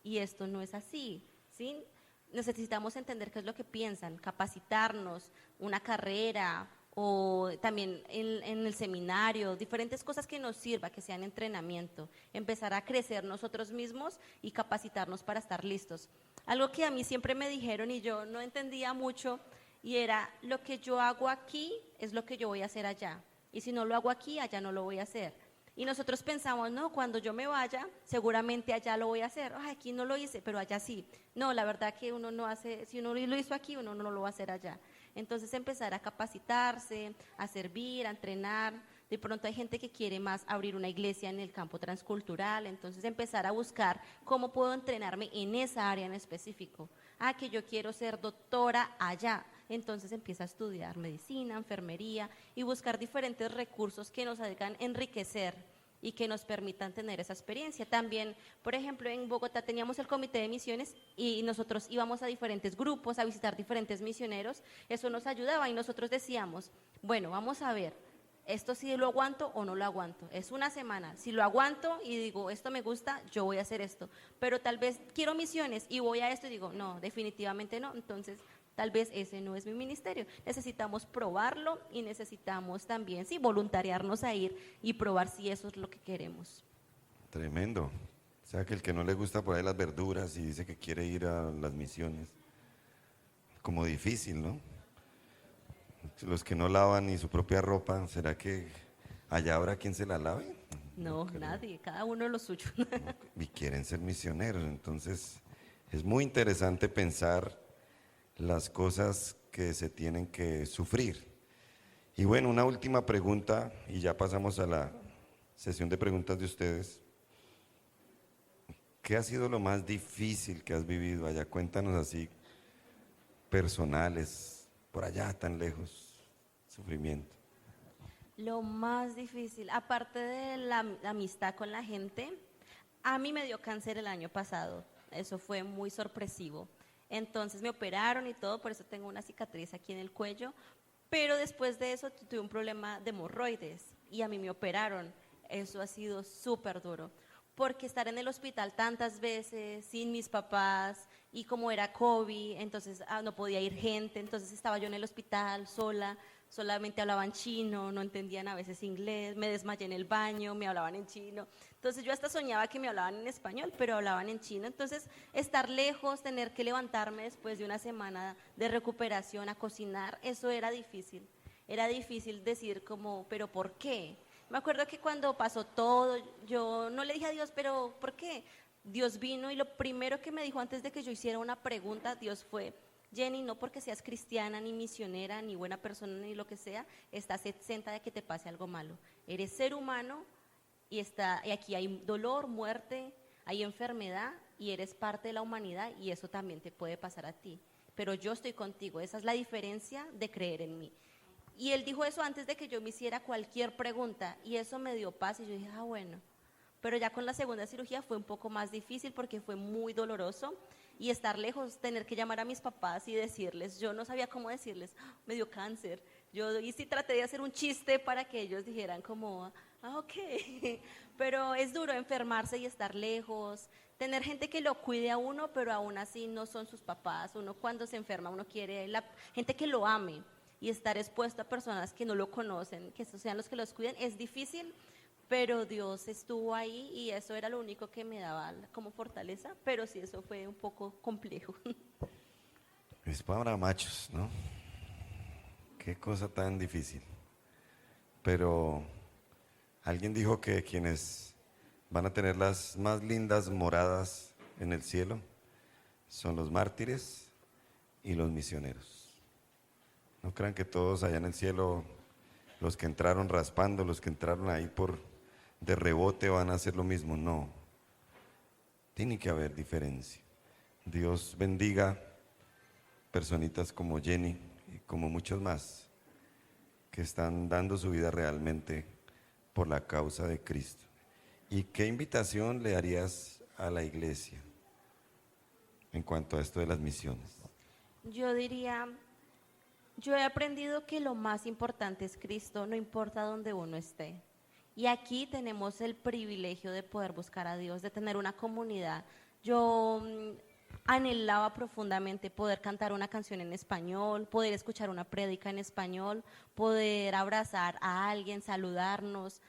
y esto no es así, ¿sí? Necesitamos entender qué es lo que piensan, capacitarnos, una carrera, o también en el seminario, diferentes cosas que nos sirva, que sean entrenamiento, empezar a crecer nosotros mismos y capacitarnos para estar listos. Algo que a mí siempre me dijeron y yo no entendía mucho y era, lo que yo hago aquí es lo que yo voy a hacer allá y si no lo hago aquí, allá no lo voy a hacer. Y nosotros pensamos, no, cuando yo me vaya, seguramente allá lo voy a hacer. Aquí no lo hice, pero allá sí. No, la verdad que uno no hace, si uno lo hizo aquí, uno no lo va a hacer allá. Entonces empezar a capacitarse, a servir, a entrenar. De pronto hay gente que quiere más abrir una iglesia en el campo transcultural, entonces empezar a buscar cómo puedo entrenarme en esa área en específico. Que yo quiero ser doctora allá. Entonces empieza a estudiar medicina, enfermería y buscar diferentes recursos que nos hagan enriquecer y que nos permitan tener esa experiencia. También, por ejemplo, en Bogotá teníamos el comité de misiones y nosotros íbamos a diferentes grupos, a visitar diferentes misioneros, eso nos ayudaba y nosotros decíamos, bueno, vamos a ver, esto sí lo aguanto o no lo aguanto, es una semana, si lo aguanto y digo, esto me gusta, yo voy a hacer esto, pero tal vez quiero misiones y voy a esto y digo, no, definitivamente no, entonces tal vez ese no es mi ministerio. Necesitamos probarlo y necesitamos también, voluntariarnos a ir y probar si eso es lo que queremos. Tremendo. O sea, que el que no le gusta por ahí las verduras y dice que quiere ir a las misiones, como difícil, ¿no? Los que no lavan ni su propia ropa, ¿será que allá habrá quien se la lave? No, nadie, cada uno lo suyo. Y quieren ser misioneros, entonces es muy interesante pensar las cosas que se tienen que sufrir Y bueno, una última pregunta y ya pasamos a la sesión de preguntas de ustedes. ¿Qué ha sido lo más difícil que has vivido allá? Cuéntanos así, personales, por allá tan lejos, sufrimiento. Lo más difícil, aparte de la amistad con la gente, a mí me dio cáncer el año pasado. Eso fue muy sorpresivo. Entonces me operaron y todo, por eso tengo una cicatriz aquí en el cuello. Pero después de eso tuve un problema de hemorroides y a mí me operaron. Eso ha sido súper duro, porque estar en el hospital tantas veces, sin mis papás, y como era COVID, entonces no podía ir gente, entonces estaba yo en el hospital sola, solamente hablaban chino, no entendían a veces inglés, me desmayé en el baño, me hablaban en chino. Entonces yo hasta soñaba que me hablaban en español, pero hablaban en chino. Entonces estar lejos, tener que levantarme después de una semana de recuperación a cocinar, eso era difícil. Era difícil decir como, pero ¿por qué? Me acuerdo que cuando pasó todo, yo no le dije a Dios, pero ¿por qué? Dios vino y lo primero que me dijo antes de que yo hiciera una pregunta, Dios fue: Jenny, no porque seas cristiana, ni misionera, ni buena persona, ni lo que sea, estás exenta de que te pase algo malo. Eres ser humano y aquí hay dolor, muerte, hay enfermedad y eres parte de la humanidad y eso también te puede pasar a ti. Pero yo estoy contigo, esa es la diferencia de creer en mí. Y él dijo eso antes de que yo me hiciera cualquier pregunta y eso me dio paz y yo dije, bueno. Pero ya con la segunda cirugía fue un poco más difícil porque fue muy doloroso y estar lejos, tener que llamar a mis papás y decirles, yo no sabía cómo decirles, me dio cáncer. Y sí traté de hacer un chiste para que ellos dijeran como, ok, pero es duro enfermarse y estar lejos, tener gente que lo cuide a uno, pero aún así no son sus papás. Uno cuando se enferma, uno quiere gente que lo ame. Y estar expuesto a personas que no lo conocen, que esos sean los que los cuiden, es difícil, pero Dios estuvo ahí y eso era lo único que me daba como fortaleza, pero sí, eso fue un poco complejo. Es para machos, ¿no? Qué cosa tan difícil. Pero alguien dijo que quienes van a tener las más lindas moradas en el cielo son los mártires y los misioneros. No crean que todos allá en el cielo, los que entraron raspando, los que entraron ahí de rebote van a hacer lo mismo. No, tiene que haber diferencia. Dios bendiga personitas como Jenny y como muchos más que están dando su vida realmente por la causa de Cristo. ¿Y qué invitación le harías a la iglesia en cuanto a esto de las misiones? Yo diría, yo he aprendido que lo más importante es Cristo, no importa dónde uno esté. Y aquí tenemos el privilegio de poder buscar a Dios, de tener una comunidad. Yo anhelaba profundamente poder cantar una canción en español, poder escuchar una prédica en español, poder abrazar a alguien, saludarnos,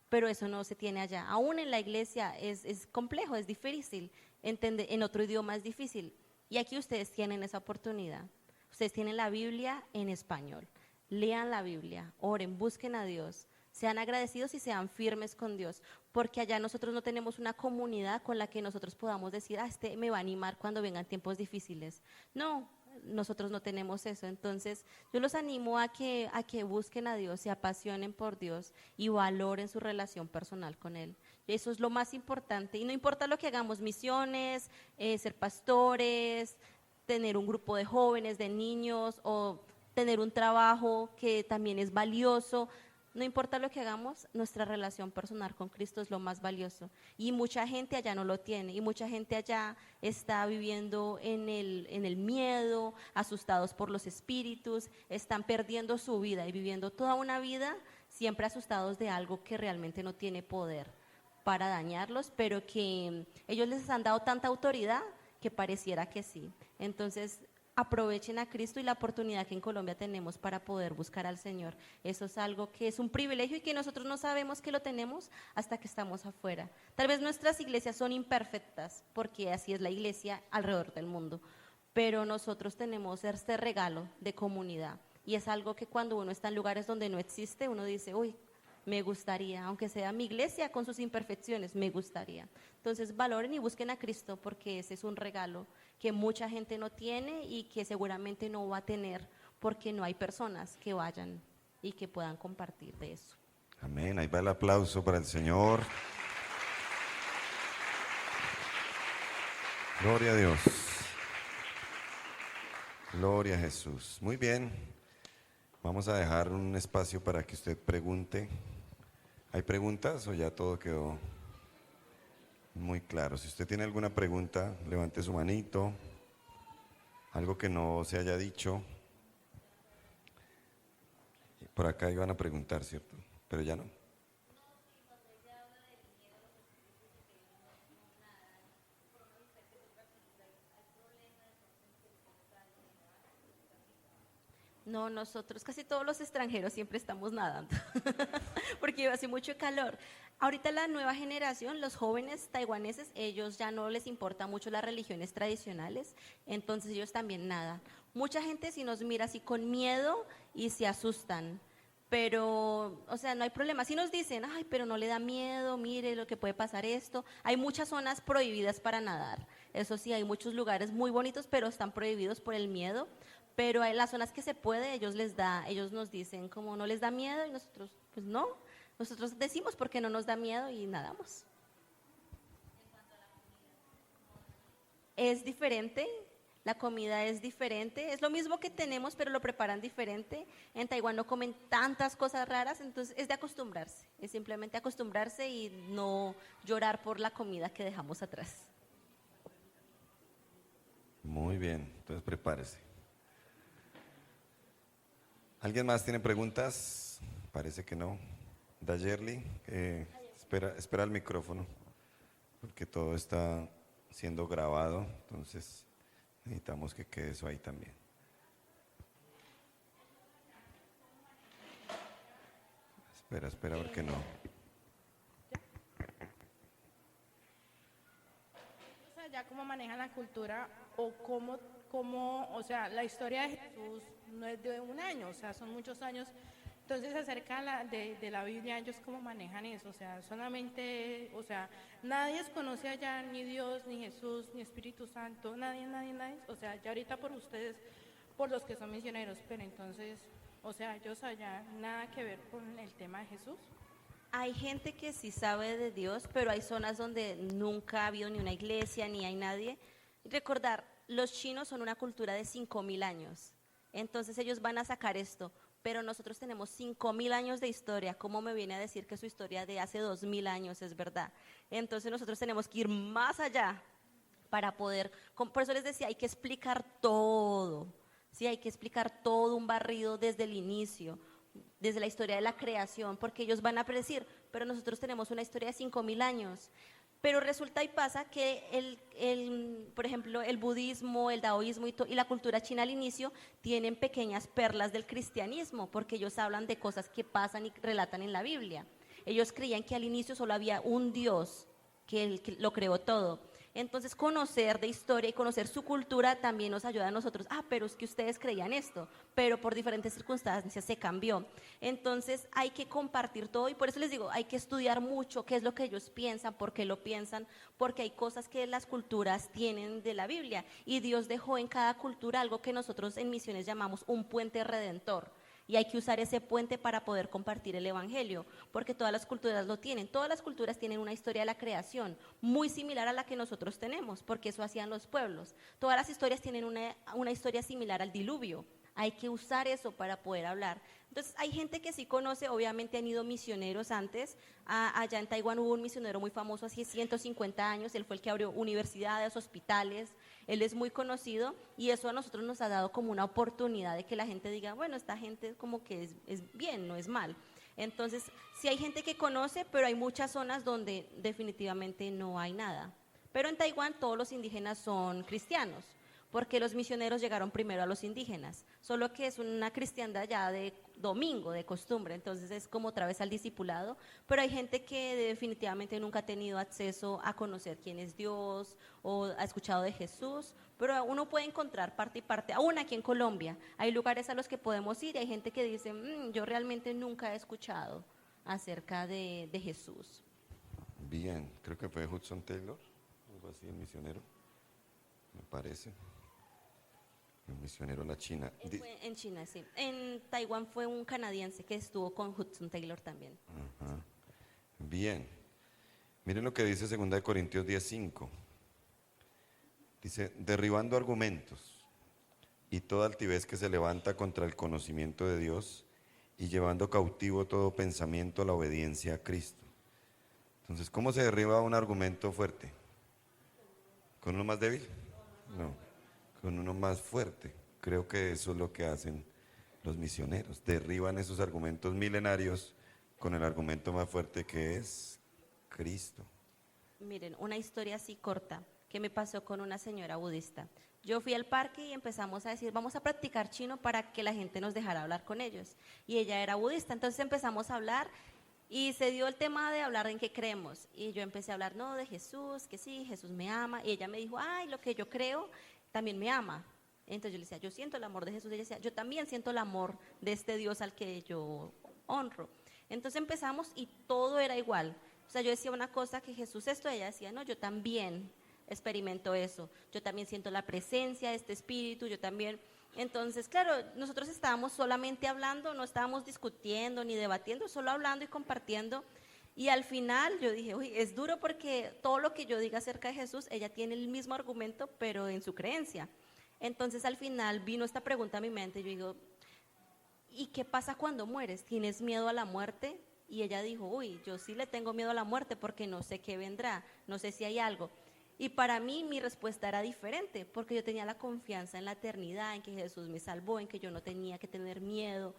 pero eso no se tiene allá. Aún en la iglesia es complejo, es difícil, entender, en otro idioma es difícil. Y aquí ustedes tienen esa oportunidad. Ustedes tienen la Biblia en español. Lean la Biblia, oren, busquen a Dios, sean agradecidos y sean firmes con Dios, porque allá nosotros no tenemos una comunidad con la que nosotros podamos decir, este me va a animar cuando vengan tiempos difíciles. No, nosotros no tenemos eso. Entonces yo los animo a que busquen a Dios, se apasionen por Dios y valoren su relación personal con Él. Eso es lo más importante y no importa lo que hagamos, misiones, ser pastores, tener un grupo de jóvenes, de niños o tener un trabajo que también es valioso. No importa lo que hagamos, nuestra relación personal con Cristo es lo más valioso. Y mucha gente allá no lo tiene y mucha gente allá está viviendo en el miedo, asustados por los espíritus, están perdiendo su vida y viviendo toda una vida siempre asustados de algo que realmente no tiene poder para dañarlos, pero que ellos les han dado tanta autoridad que pareciera que sí. Entonces, aprovechen a Cristo y la oportunidad que en Colombia tenemos para poder buscar al Señor. Eso es algo que es un privilegio y que nosotros no sabemos que lo tenemos hasta que estamos afuera. Tal vez nuestras iglesias son imperfectas, porque así es la iglesia alrededor del mundo, pero nosotros tenemos este regalo de comunidad y es algo que cuando uno está en lugares donde no existe, uno dice, uy, me gustaría, aunque sea mi iglesia con sus imperfecciones, me gustaría. Entonces valoren y busquen a Cristo porque ese es un regalo que mucha gente no tiene y que seguramente no va a tener porque no hay personas que vayan y que puedan compartir de eso. Amén. Ahí va el aplauso para el Señor. Gloria a Dios. Gloria a Jesús. Muy bien. Vamos a dejar un espacio para que usted pregunte. ¿Hay preguntas o ya todo quedó muy claro? Si usted tiene alguna pregunta, levante su manito. Algo que no se haya dicho. Por acá iban a preguntar, ¿cierto? Pero ya no. No, nosotros, casi todos los extranjeros siempre estamos nadando, porque hace mucho calor. Ahorita la nueva generación, los jóvenes taiwaneses, ellos ya no les importa mucho las religiones tradicionales, entonces ellos también nadan. Mucha gente si nos mira así con miedo y se asustan, pero, o sea, no hay problema. Si nos dicen, ay, pero no le da miedo, mire lo que puede pasar esto. Hay muchas zonas prohibidas para nadar. Eso sí, hay muchos lugares muy bonitos, pero están prohibidos por el miedo. Pero en las zonas que se puede, ellos nos dicen como no les da miedo y nosotros, pues no, nosotros decimos porque no nos da miedo y nadamos. Es diferente, la comida es diferente, es lo mismo que tenemos, pero lo preparan diferente. En Taiwán no comen tantas cosas raras, entonces es de acostumbrarse, es simplemente acostumbrarse y no llorar por la comida que dejamos atrás. Muy bien, entonces prepárese. ¿Alguien más tiene preguntas? Parece que no. Dayerly, espera el micrófono, porque todo está siendo grabado, entonces necesitamos que quede eso ahí también. Espera, porque no. O sea, ya cómo manejan la cultura o cómo, o sea, la historia de Jesús no es de un año, o sea, son muchos años. Entonces, acerca de la Biblia, ellos cómo manejan eso, o sea, solamente, o sea, nadie conoce allá ni Dios, ni Jesús, ni Espíritu Santo, nadie, o sea, ya ahorita por ustedes, por los que son misioneros, pero entonces, o sea, ellos allá nada que ver con el tema de Jesús. Hay gente que sí sabe de Dios, pero hay zonas donde nunca ha habido ni una iglesia, ni hay nadie. Recordar, los chinos son una cultura de 5.000 años, entonces ellos van a sacar esto, pero nosotros tenemos 5.000 años de historia. ¿Cómo me viene a decir que su historia de hace 2.000 años es verdad? Entonces nosotros tenemos que ir más allá para poder, por eso les decía, hay que explicar todo, ¿sí? Hay que explicar todo un barrido desde el inicio, desde la historia de la creación, porque ellos van a predecir, pero nosotros tenemos una historia de 5.000 años. Pero resulta y pasa que, por ejemplo, el budismo, el taoísmo y la cultura china al inicio tienen pequeñas perlas del cristianismo, porque ellos hablan de cosas que pasan y relatan en la Biblia. Ellos creían que al inicio solo había un Dios, que lo creó todo. Entonces, conocer de historia y conocer su cultura también nos ayuda a nosotros. Pero es que ustedes creían esto, pero por diferentes circunstancias se cambió. Entonces, hay que compartir todo y por eso les digo, hay que estudiar mucho qué es lo que ellos piensan, por qué lo piensan, porque hay cosas que las culturas tienen de la Biblia y Dios dejó en cada cultura algo que nosotros en misiones llamamos un puente redentor. Y hay que usar ese puente para poder compartir el evangelio, porque todas las culturas lo tienen. Todas las culturas tienen una historia de la creación muy similar a la que nosotros tenemos, porque eso hacían los pueblos. Todas las historias tienen una historia similar al diluvio. Hay que usar eso para poder hablar. Entonces, hay gente que sí conoce, obviamente han ido misioneros antes. Allá en Taiwán hubo un misionero muy famoso hace 150 años, él fue el que abrió universidades, hospitales, él es muy conocido y eso a nosotros nos ha dado como una oportunidad de que la gente diga, bueno, esta gente como que es bien, no es mal. Entonces, sí hay gente que conoce, pero hay muchas zonas donde definitivamente no hay nada. Pero en Taiwán todos los indígenas son cristianos, porque los misioneros llegaron primero a los indígenas, solo que es una cristiandad ya de domingo, de costumbre, entonces es como otra vez al discipulado, pero hay gente que definitivamente nunca ha tenido acceso a conocer quién es Dios o ha escuchado de Jesús, pero uno puede encontrar parte y parte, aún aquí en Colombia, hay lugares a los que podemos ir y hay gente que dice, yo realmente nunca he escuchado acerca de Jesús. Bien, creo que fue Hudson Taylor, algo así, el misionero, me parece. Un misionero a la China. Fue en China, sí. En Taiwán fue un canadiense que estuvo con Hudson Taylor también. Ajá. Bien. Miren lo que dice 2 Corintios 10:5. Dice, derribando argumentos y toda altivez que se levanta contra el conocimiento de Dios y llevando cautivo todo pensamiento a la obediencia a Cristo. Entonces, ¿cómo se derriba un argumento fuerte? ¿Con uno más débil? No, con uno más fuerte. Creo que eso es lo que hacen los misioneros. Derriban esos argumentos milenarios con el argumento más fuerte que es Cristo. Miren, una historia así corta que me pasó con una señora budista. Yo fui al parque y empezamos a decir, vamos a practicar chino para que la gente nos dejara hablar con ellos. Y ella era budista, entonces empezamos a hablar y se dio el tema de hablar en qué creemos. Y yo empecé a hablar, no, de Jesús, que sí, Jesús me ama. Y ella me dijo, ay, lo que yo creo también me ama. Entonces yo le decía, yo siento el amor de Jesús. Ella decía, yo también siento el amor de este Dios al que yo honro. Entonces empezamos y todo era igual. O sea, yo decía una cosa que Jesús esto, ella decía, no, yo también experimento eso. Yo también siento la presencia de este espíritu, yo también. Entonces, claro, nosotros estábamos solamente hablando, no estábamos discutiendo ni debatiendo, solo hablando y compartiendo. Y al final yo dije, uy, es duro porque todo lo que yo diga acerca de Jesús, ella tiene el mismo argumento, pero en su creencia. Entonces al final vino esta pregunta a mi mente, yo digo, ¿y qué pasa cuando mueres? ¿Tienes miedo a la muerte? Y ella dijo, uy, yo sí le tengo miedo a la muerte porque no sé qué vendrá, no sé si hay algo. Y para mí mi respuesta era diferente, porque yo tenía la confianza en la eternidad, en que Jesús me salvó, en que yo no tenía que tener miedo.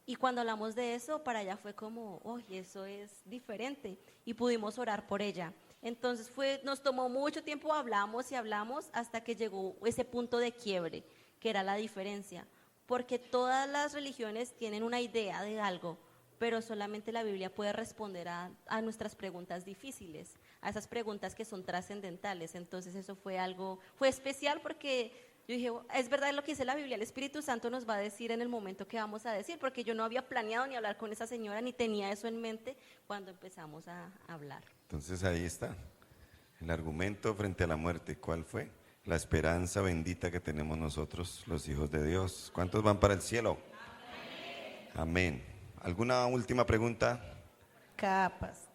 Y cuando hablamos de eso, para ella fue como, uy, eso es diferente. Y pudimos orar por ella. Entonces nos tomó mucho tiempo, hablamos y hablamos hasta que llegó ese punto de quiebre, que era la diferencia. Porque todas las religiones tienen una idea de algo, pero solamente la Biblia puede responder a nuestras preguntas difíciles, a esas preguntas que son trascendentales. Entonces eso fue especial porque yo dije, es verdad lo que dice la Biblia, el Espíritu Santo nos va a decir en el momento que vamos a decir, porque yo no había planeado ni hablar con esa señora, ni tenía eso en mente cuando empezamos a hablar. Entonces ahí está, el argumento frente a la muerte. ¿Cuál fue? La esperanza bendita que tenemos nosotros, los hijos de Dios. ¿Cuántos van para el cielo? Amén. ¿Alguna última pregunta? Capas.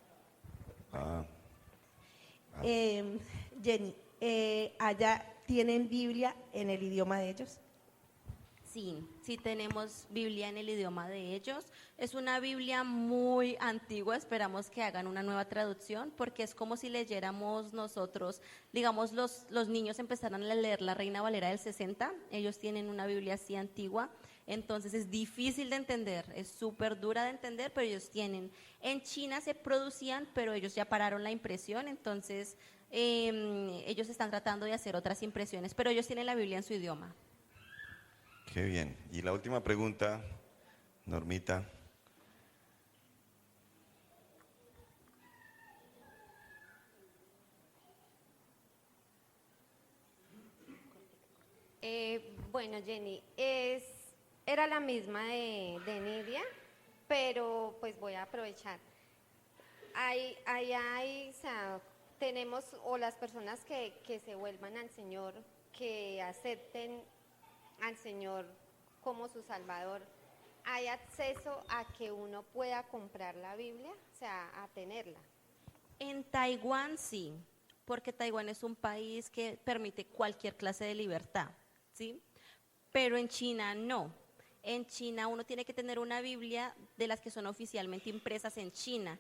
Jenny, ¿allá tienen Biblia en el idioma de ellos? Sí tenemos Biblia en el idioma de ellos. Es una Biblia muy antigua, esperamos que hagan una nueva traducción, porque es como si leyéramos nosotros, digamos, los niños empezaran a leer la Reina Valera del 60, ellos tienen una Biblia así antigua, entonces es difícil de entender, es súper dura de entender, pero ellos tienen. En China se producían, pero ellos ya pararon la impresión, entonces ellos están tratando de hacer otras impresiones, pero ellos tienen la Biblia en su idioma. Qué bien. Y la última pregunta, Normita. Bueno, Jenny, era la misma de Nidia, pero pues voy a aprovechar. O sea, tenemos, o las personas que se vuelvan al Señor, que acepten al Señor como su Salvador, ¿hay acceso a que uno pueda comprar la Biblia? O sea, a tenerla. En Taiwán sí, porque Taiwán es un país que permite cualquier clase de libertad, ¿sí? Pero en China no. En China uno tiene que tener una Biblia de las que son oficialmente impresas en China.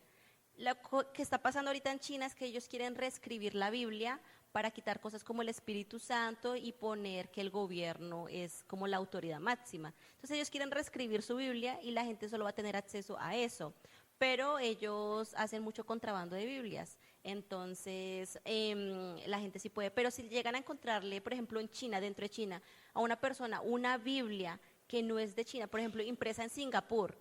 Lo que está pasando ahorita en China es que ellos quieren reescribir la Biblia para quitar cosas como el Espíritu Santo y poner que el gobierno es como la autoridad máxima. Entonces ellos quieren reescribir su Biblia y la gente solo va a tener acceso a eso. Pero ellos hacen mucho contrabando de Biblias, entonces la gente sí puede. Pero si llegan a encontrarle, por ejemplo, en China, dentro de China, a una persona una Biblia que no es de China, por ejemplo, impresa en Singapur,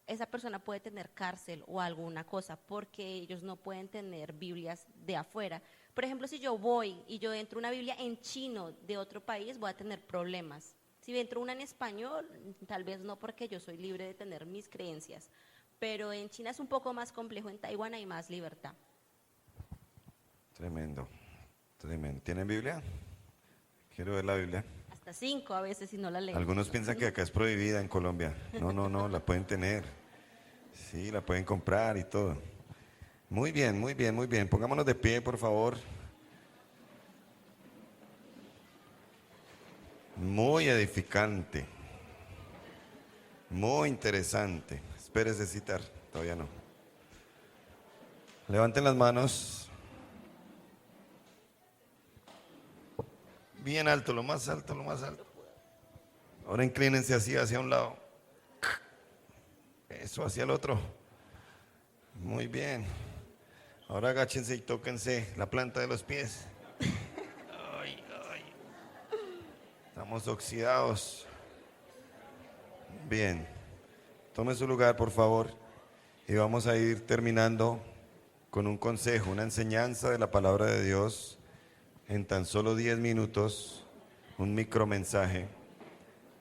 esa persona puede tener cárcel o alguna cosa, porque ellos no pueden tener Biblias de afuera. Por ejemplo, si yo voy y yo entro una Biblia en chino de otro país, voy a tener problemas. Si entro una en español, tal vez no, porque yo soy libre de tener mis creencias. Pero en China es un poco más complejo, en Taiwán hay más libertad. Tremendo, tremendo. ¿Tienen Biblia? Quiero ver la Biblia. hasta 5 a veces si no la leen. Algunos piensan que acá es prohibida en Colombia. No, no, no, la pueden tener. Sí, la pueden comprar y todo. Muy bien, muy bien, muy bien. Pongámonos de pie, por favor. Muy edificante. Muy interesante. Espérese citar, todavía no. Levanten las manos. Bien alto, lo más alto, lo más alto. Ahora inclínense así hacia un lado. Eso, hacia el otro. Muy bien. Ahora agáchense y tóquense la planta de los pies. Ay, ay. Estamos oxidados. Bien. Tome su lugar, por favor. Y vamos a ir terminando con un consejo, una enseñanza de la palabra de Dios en tan solo 10 minutos, un micromensaje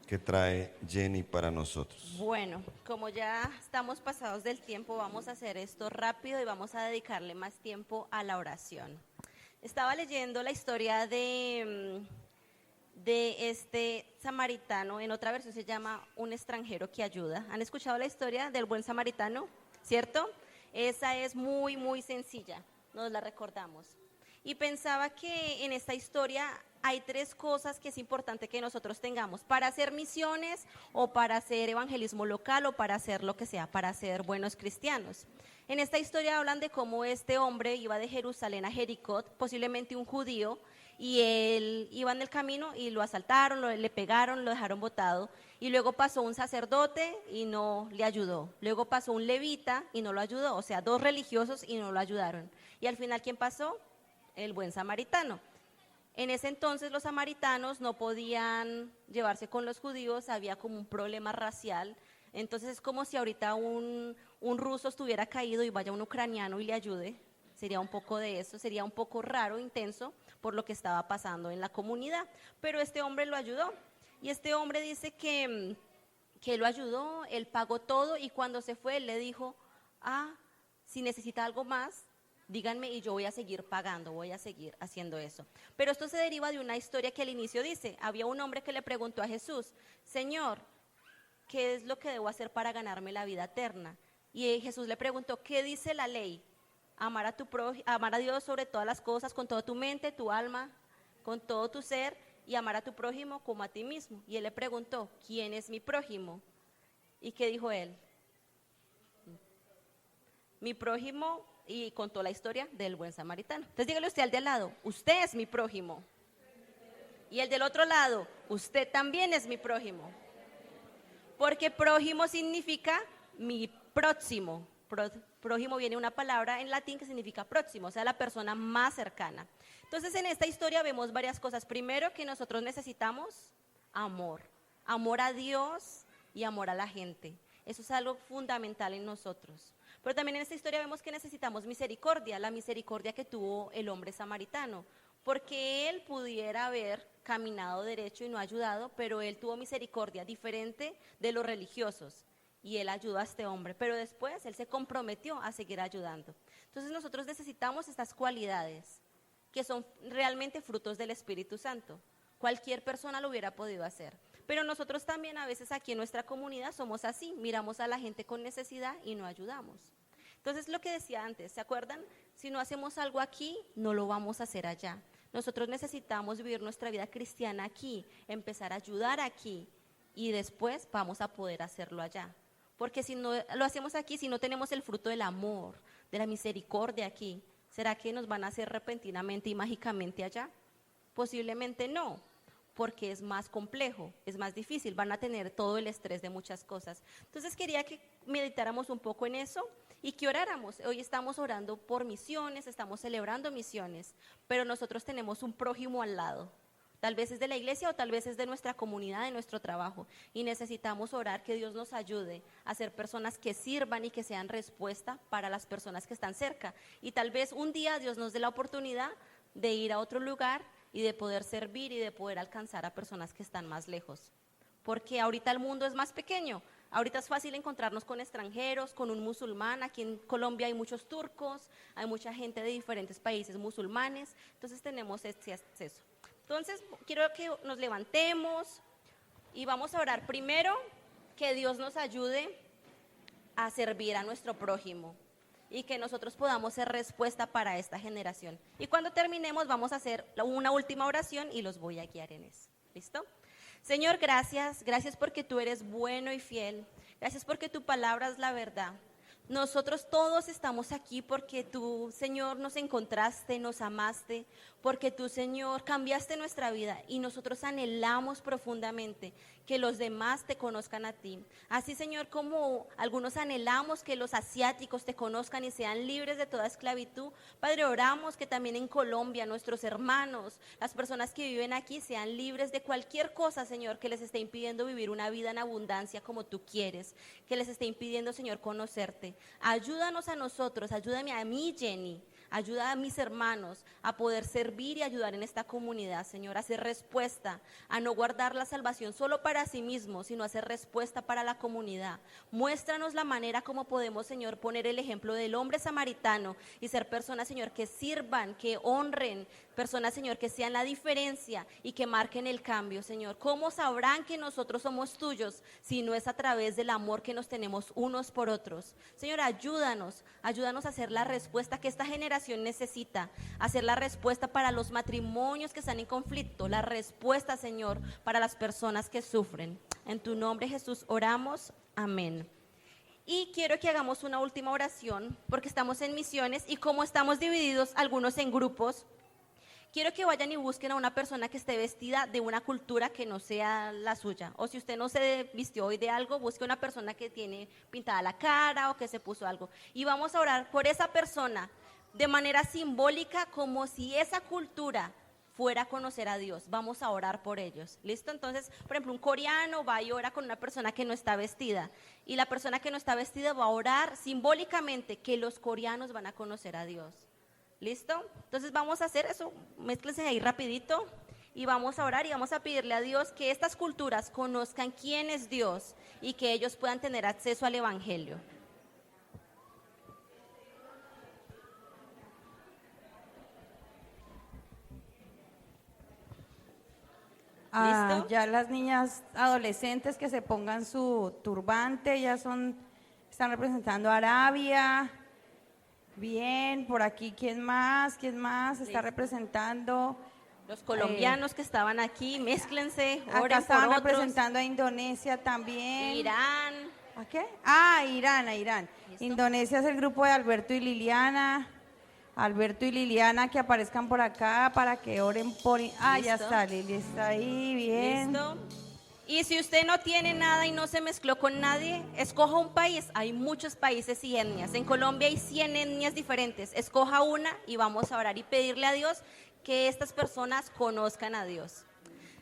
que trae Jenny para nosotros. Bueno, como ya estamos pasados del tiempo, vamos a hacer esto rápido y vamos a dedicarle más tiempo a la oración. Estaba leyendo la historia de este samaritano, en otra versión se llama Un extranjero que ayuda. ¿Han escuchado la historia del buen samaritano? ¿Cierto? Esa es muy, muy sencilla, nos la recordamos. Y pensaba que en esta historia hay 3 cosas que es importante que nosotros tengamos para hacer misiones o para hacer evangelismo local o para hacer lo que sea, para ser buenos cristianos. En esta historia hablan de cómo este hombre iba de Jerusalén a Jericó, posiblemente un judío, y él iba en el camino y lo asaltaron, le pegaron, lo dejaron botado, y luego pasó un sacerdote y no le ayudó, luego pasó un levita y no lo ayudó, o sea, 2 religiosos y no lo ayudaron. Y al final, ¿quién pasó? El buen samaritano. En ese entonces los samaritanos no podían llevarse con los judíos, había como un problema racial, entonces es como si ahorita un ruso estuviera caído y vaya un ucraniano y le ayude, sería un poco de eso, sería un poco raro, intenso, por lo que estaba pasando en la comunidad, pero este hombre lo ayudó, y este hombre dice que lo ayudó, él pagó todo, y cuando se fue él le dijo, si necesita algo más, díganme y yo voy a seguir pagando, voy a seguir haciendo eso. Pero esto se deriva de una historia que al inicio dice, había un hombre que le preguntó a Jesús, Señor, ¿qué es lo que debo hacer para ganarme la vida eterna? Y Jesús le preguntó, ¿qué dice la ley? Amar a Dios sobre todas las cosas, con toda tu mente, tu alma, con todo tu ser, y amar a tu prójimo como a ti mismo. Y él le preguntó, ¿quién es mi prójimo? ¿Y qué dijo él? Mi prójimo, y contó la historia del buen samaritano. Entonces dígale usted al de al lado, usted es mi prójimo. Y el del otro lado, usted también es mi prójimo. Porque prójimo significa mi próximo. Prójimo viene una palabra en latín que significa próximo, o sea, la persona más cercana. Entonces en esta historia vemos varias cosas. Primero, que nosotros necesitamos amor. Amor a Dios y amor a la gente. Eso es algo fundamental en nosotros. Pero también en esta historia vemos que necesitamos misericordia, la misericordia que tuvo el hombre samaritano, porque él pudiera haber caminado derecho y no ayudado, pero él tuvo misericordia, diferente de los religiosos, y él ayudó a este hombre, pero después él se comprometió a seguir ayudando. Entonces nosotros necesitamos estas cualidades, que son realmente frutos del Espíritu Santo. Cualquier persona lo hubiera podido hacer. Pero nosotros también a veces aquí en nuestra comunidad somos así, miramos a la gente con necesidad y no ayudamos. Entonces lo que decía antes, ¿se acuerdan? Si no hacemos algo aquí, no lo vamos a hacer allá. Nosotros necesitamos vivir nuestra vida cristiana aquí, empezar a ayudar aquí y después vamos a poder hacerlo allá. Porque si no lo hacemos aquí, si no tenemos el fruto del amor, de la misericordia aquí, ¿será que nos van a hacer repentinamente y mágicamente allá? Posiblemente no. Porque es más complejo, es más difícil, van a tener todo el estrés de muchas cosas. Entonces quería que meditáramos un poco en eso y que oráramos. Hoy estamos orando por misiones, estamos celebrando misiones, pero nosotros tenemos un prójimo al lado. Tal vez es de la iglesia o tal vez es de nuestra comunidad, de nuestro trabajo. Y necesitamos orar que Dios nos ayude a ser personas que sirvan y que sean respuesta para las personas que están cerca. Y tal vez un día Dios nos dé la oportunidad de ir a otro lugar y de poder servir y de poder alcanzar a personas que están más lejos. Porque ahorita el mundo es más pequeño, ahorita es fácil encontrarnos con extranjeros, con un musulmán. Aquí en Colombia hay muchos turcos, hay mucha gente de diferentes países musulmanes, entonces tenemos este acceso. Entonces, quiero que nos levantemos y vamos a orar primero, que Dios nos ayude a servir a nuestro prójimo y que nosotros podamos ser respuesta para esta generación. Y cuando terminemos vamos a hacer una última oración y los voy a guiar en eso. ¿Listo? Señor, gracias porque tú eres bueno y fiel. Gracias porque tu palabra es la verdad. Nosotros todos estamos aquí porque tú, Señor, nos encontraste, nos amaste, porque tú, Señor, cambiaste nuestra vida y nosotros anhelamos profundamente que los demás te conozcan a ti. Así, Señor, como algunos anhelamos que los asiáticos te conozcan y sean libres de toda esclavitud, Padre, oramos que también en Colombia nuestros hermanos, las personas que viven aquí sean libres de cualquier cosa, Señor, que les esté impidiendo vivir una vida en abundancia como tú quieres, que les esté impidiendo, Señor, conocerte. Ayúdanos a nosotros, ayúdame a mí, Jenny, ayuda a mis hermanos a poder servir y ayudar en esta comunidad, Señor, a hacer respuesta, a no guardar la salvación solo para sí mismos, sino a hacer respuesta para la comunidad. Muéstranos la manera como podemos, Señor, poner el ejemplo del hombre samaritano y ser personas, Señor, que sirvan, que honren, personas, Señor, que sean la diferencia y que marquen el cambio, Señor. ¿Cómo sabrán que nosotros somos tuyos si no es a través del amor que nos tenemos unos por otros? Señor, ayúdanos a hacer la respuesta que esta generación necesita, hacer la respuesta para los matrimonios que están en conflicto, la respuesta, Señor, para las personas que sufren. En tu nombre, Jesús, oramos. Amén. Y quiero que hagamos una última oración porque estamos en misiones y como estamos divididos algunos en grupos, quiero que vayan y busquen a una persona que esté vestida de una cultura que no sea la suya. O si usted no se vistió hoy de algo, busque una persona que tiene pintada la cara o que se puso algo. Y vamos a orar por esa persona de manera simbólica, como si esa cultura fuera a conocer a Dios. Vamos a orar por ellos. ¿Listo? Entonces, por ejemplo, un coreano va y ora con una persona que no está vestida. Y la persona que no está vestida va a orar simbólicamente que los coreanos van a conocer a Dios. ¿Listo? Entonces vamos a hacer eso, mézclense ahí rapidito y vamos a orar y vamos a pedirle a Dios que estas culturas conozcan quién es Dios y que ellos puedan tener acceso al Evangelio. ¿Listo? Ya las niñas adolescentes que se pongan su turbante, están representando a Arabia. Bien, por aquí, ¿quién más? Está representando? Los colombianos que estaban aquí, mézclense, Acá oren estaban por otros. representando a Indonesia también. Irán. ¿A qué? Irán. ¿Listo? Indonesia es el grupo de Alberto y Liliana. Alberto y Liliana, que aparezcan por acá para que oren por... ya ¿Listo? está, Lili está ahí, bien. ¿Listo? Y si usted no tiene nada y no se mezcló con nadie, escoja un país. Hay muchos países y etnias. En Colombia hay 100 etnias diferentes. Escoja una y vamos a orar y pedirle a Dios que estas personas conozcan a Dios.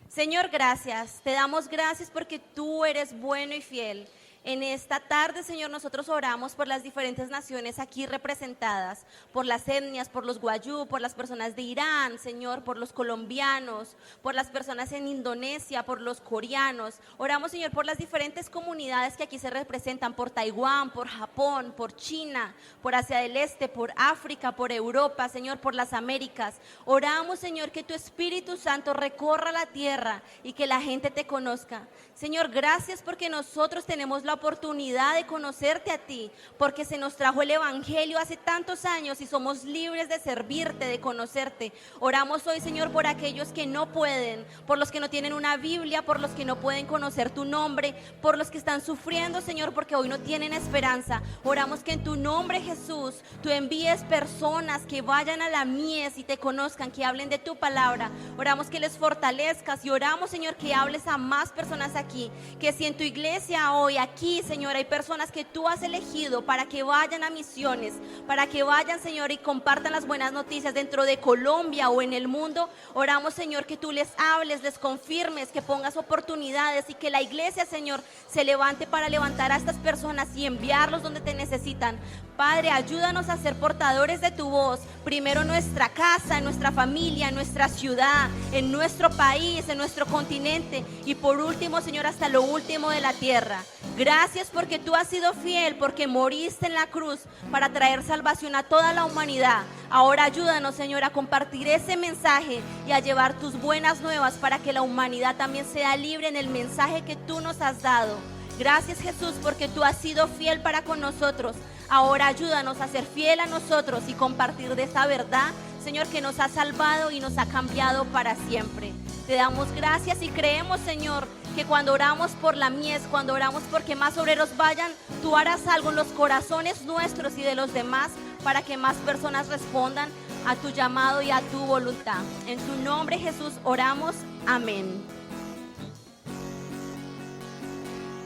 Señor, gracias. Te damos gracias porque tú eres bueno y fiel. En esta tarde, Señor, nosotros oramos por las diferentes naciones aquí representadas, por las etnias, por los guayú, por las personas de Irán, Señor, por los colombianos, por las personas en Indonesia, por los coreanos. Oramos, Señor, por las diferentes comunidades que aquí se representan, por Taiwán, por Japón, por China, por Asia del Este, por África, por Europa, Señor, por las Américas. Oramos, Señor, que tu Espíritu Santo recorra la tierra y que la gente te conozca. Señor, gracias porque nosotros tenemos la oportunidad de conocerte a ti, porque se nos trajo el Evangelio hace tantos años y somos libres de servirte, de conocerte. Oramos hoy, Señor, por aquellos que no pueden, por los que no tienen una Biblia, por los que no pueden conocer tu nombre, por los que están sufriendo, Señor, porque hoy no tienen esperanza. Oramos que en tu nombre, Jesús, tú envíes personas que vayan a la mies y te conozcan, que hablen de tu palabra. Oramos que les fortalezcas y oramos, Señor, que hables a más personas aquí, que si en tu iglesia hoy, aquí, Señor, hay personas que tú has elegido para que vayan a misiones, para que vayan, Señor, y compartan las buenas noticias dentro de Colombia o en el mundo. Oramos, Señor, que tú les hables, les confirmes, que pongas oportunidades y que la iglesia, Señor, se levante para levantar a estas personas y enviarlos donde te necesitan. Padre, ayúdanos a ser portadores de tu voz, primero en nuestra casa, en nuestra familia, en nuestra ciudad, en nuestro país, en nuestro continente y por último, Señor, hasta lo último de la tierra. Gracias porque tú has sido fiel, porque moriste en la cruz para traer salvación a toda la humanidad. Ahora ayúdanos, Señor, a compartir ese mensaje y a llevar tus buenas nuevas para que la humanidad también sea libre en el mensaje que tú nos has dado. Gracias, Jesús, porque tú has sido fiel para con nosotros. Ahora ayúdanos a ser fiel a nosotros y compartir de esa verdad, Señor, que nos ha salvado y nos ha cambiado para siempre. Te damos gracias y creemos, Señor, que cuando oramos por la mies, cuando oramos porque más obreros vayan, tú harás algo en los corazones nuestros y de los demás para que más personas respondan a tu llamado y a tu voluntad. En tu nombre, Jesús, oramos. Amén.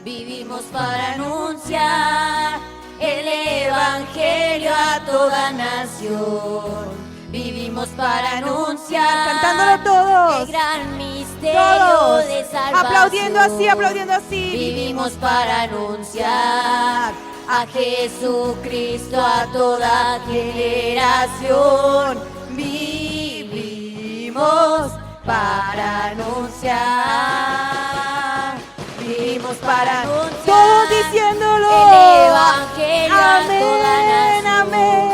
Vivimos para anunciar el evangelio a toda nación. Vivimos para anunciar Cantándolo todos. el gran misterio Todos. de salvación. Aplaudiendo así, aplaudiendo así. Vivimos para anunciar a Jesucristo a toda generación. Vivimos para anunciar. Vivimos para anunciar Todos diciéndolo. el evangelio a Amén, toda nación. amén.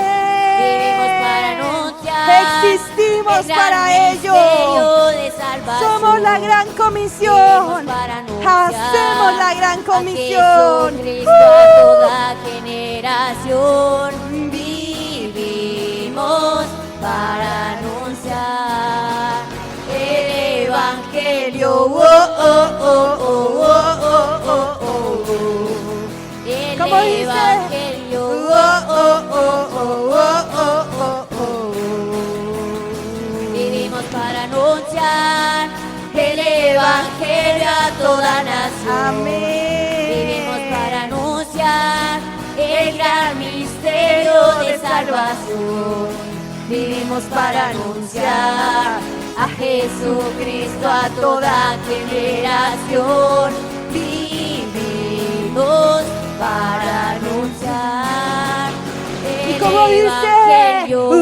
Vivimos para anunciar Existimos el gran para ello. misterio de salvación. Somos la gran comisión. Vivimos para anunciar Hacemos la gran a comisión. Jesucristo a toda generación. Vivimos para anunciar el evangelio. Oh, oh, oh, oh, oh, oh, oh, oh. El ¿Cómo dice? evangelio. Oh, oh, oh, oh, oh, oh, oh. Vivimos para anunciar el evangelio a toda nación. Amén. Vivimos para anunciar el gran misterio de salvación. Vivimos para anunciar a Jesucristo a toda generación. Vivimos para anunciar el cómo dice? evangelio. Oh, oh,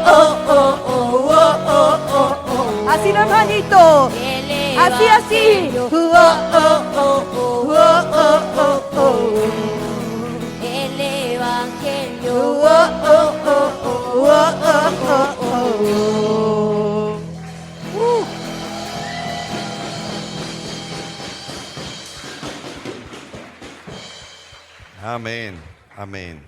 oh, oh, oh, oh, oh, oh. Así las manitos. El Así, así. evangelio. Oh, oh, oh, oh, oh, oh, oh. El evangelio. Oh, oh, oh, oh, oh, oh, oh. Amén, amén.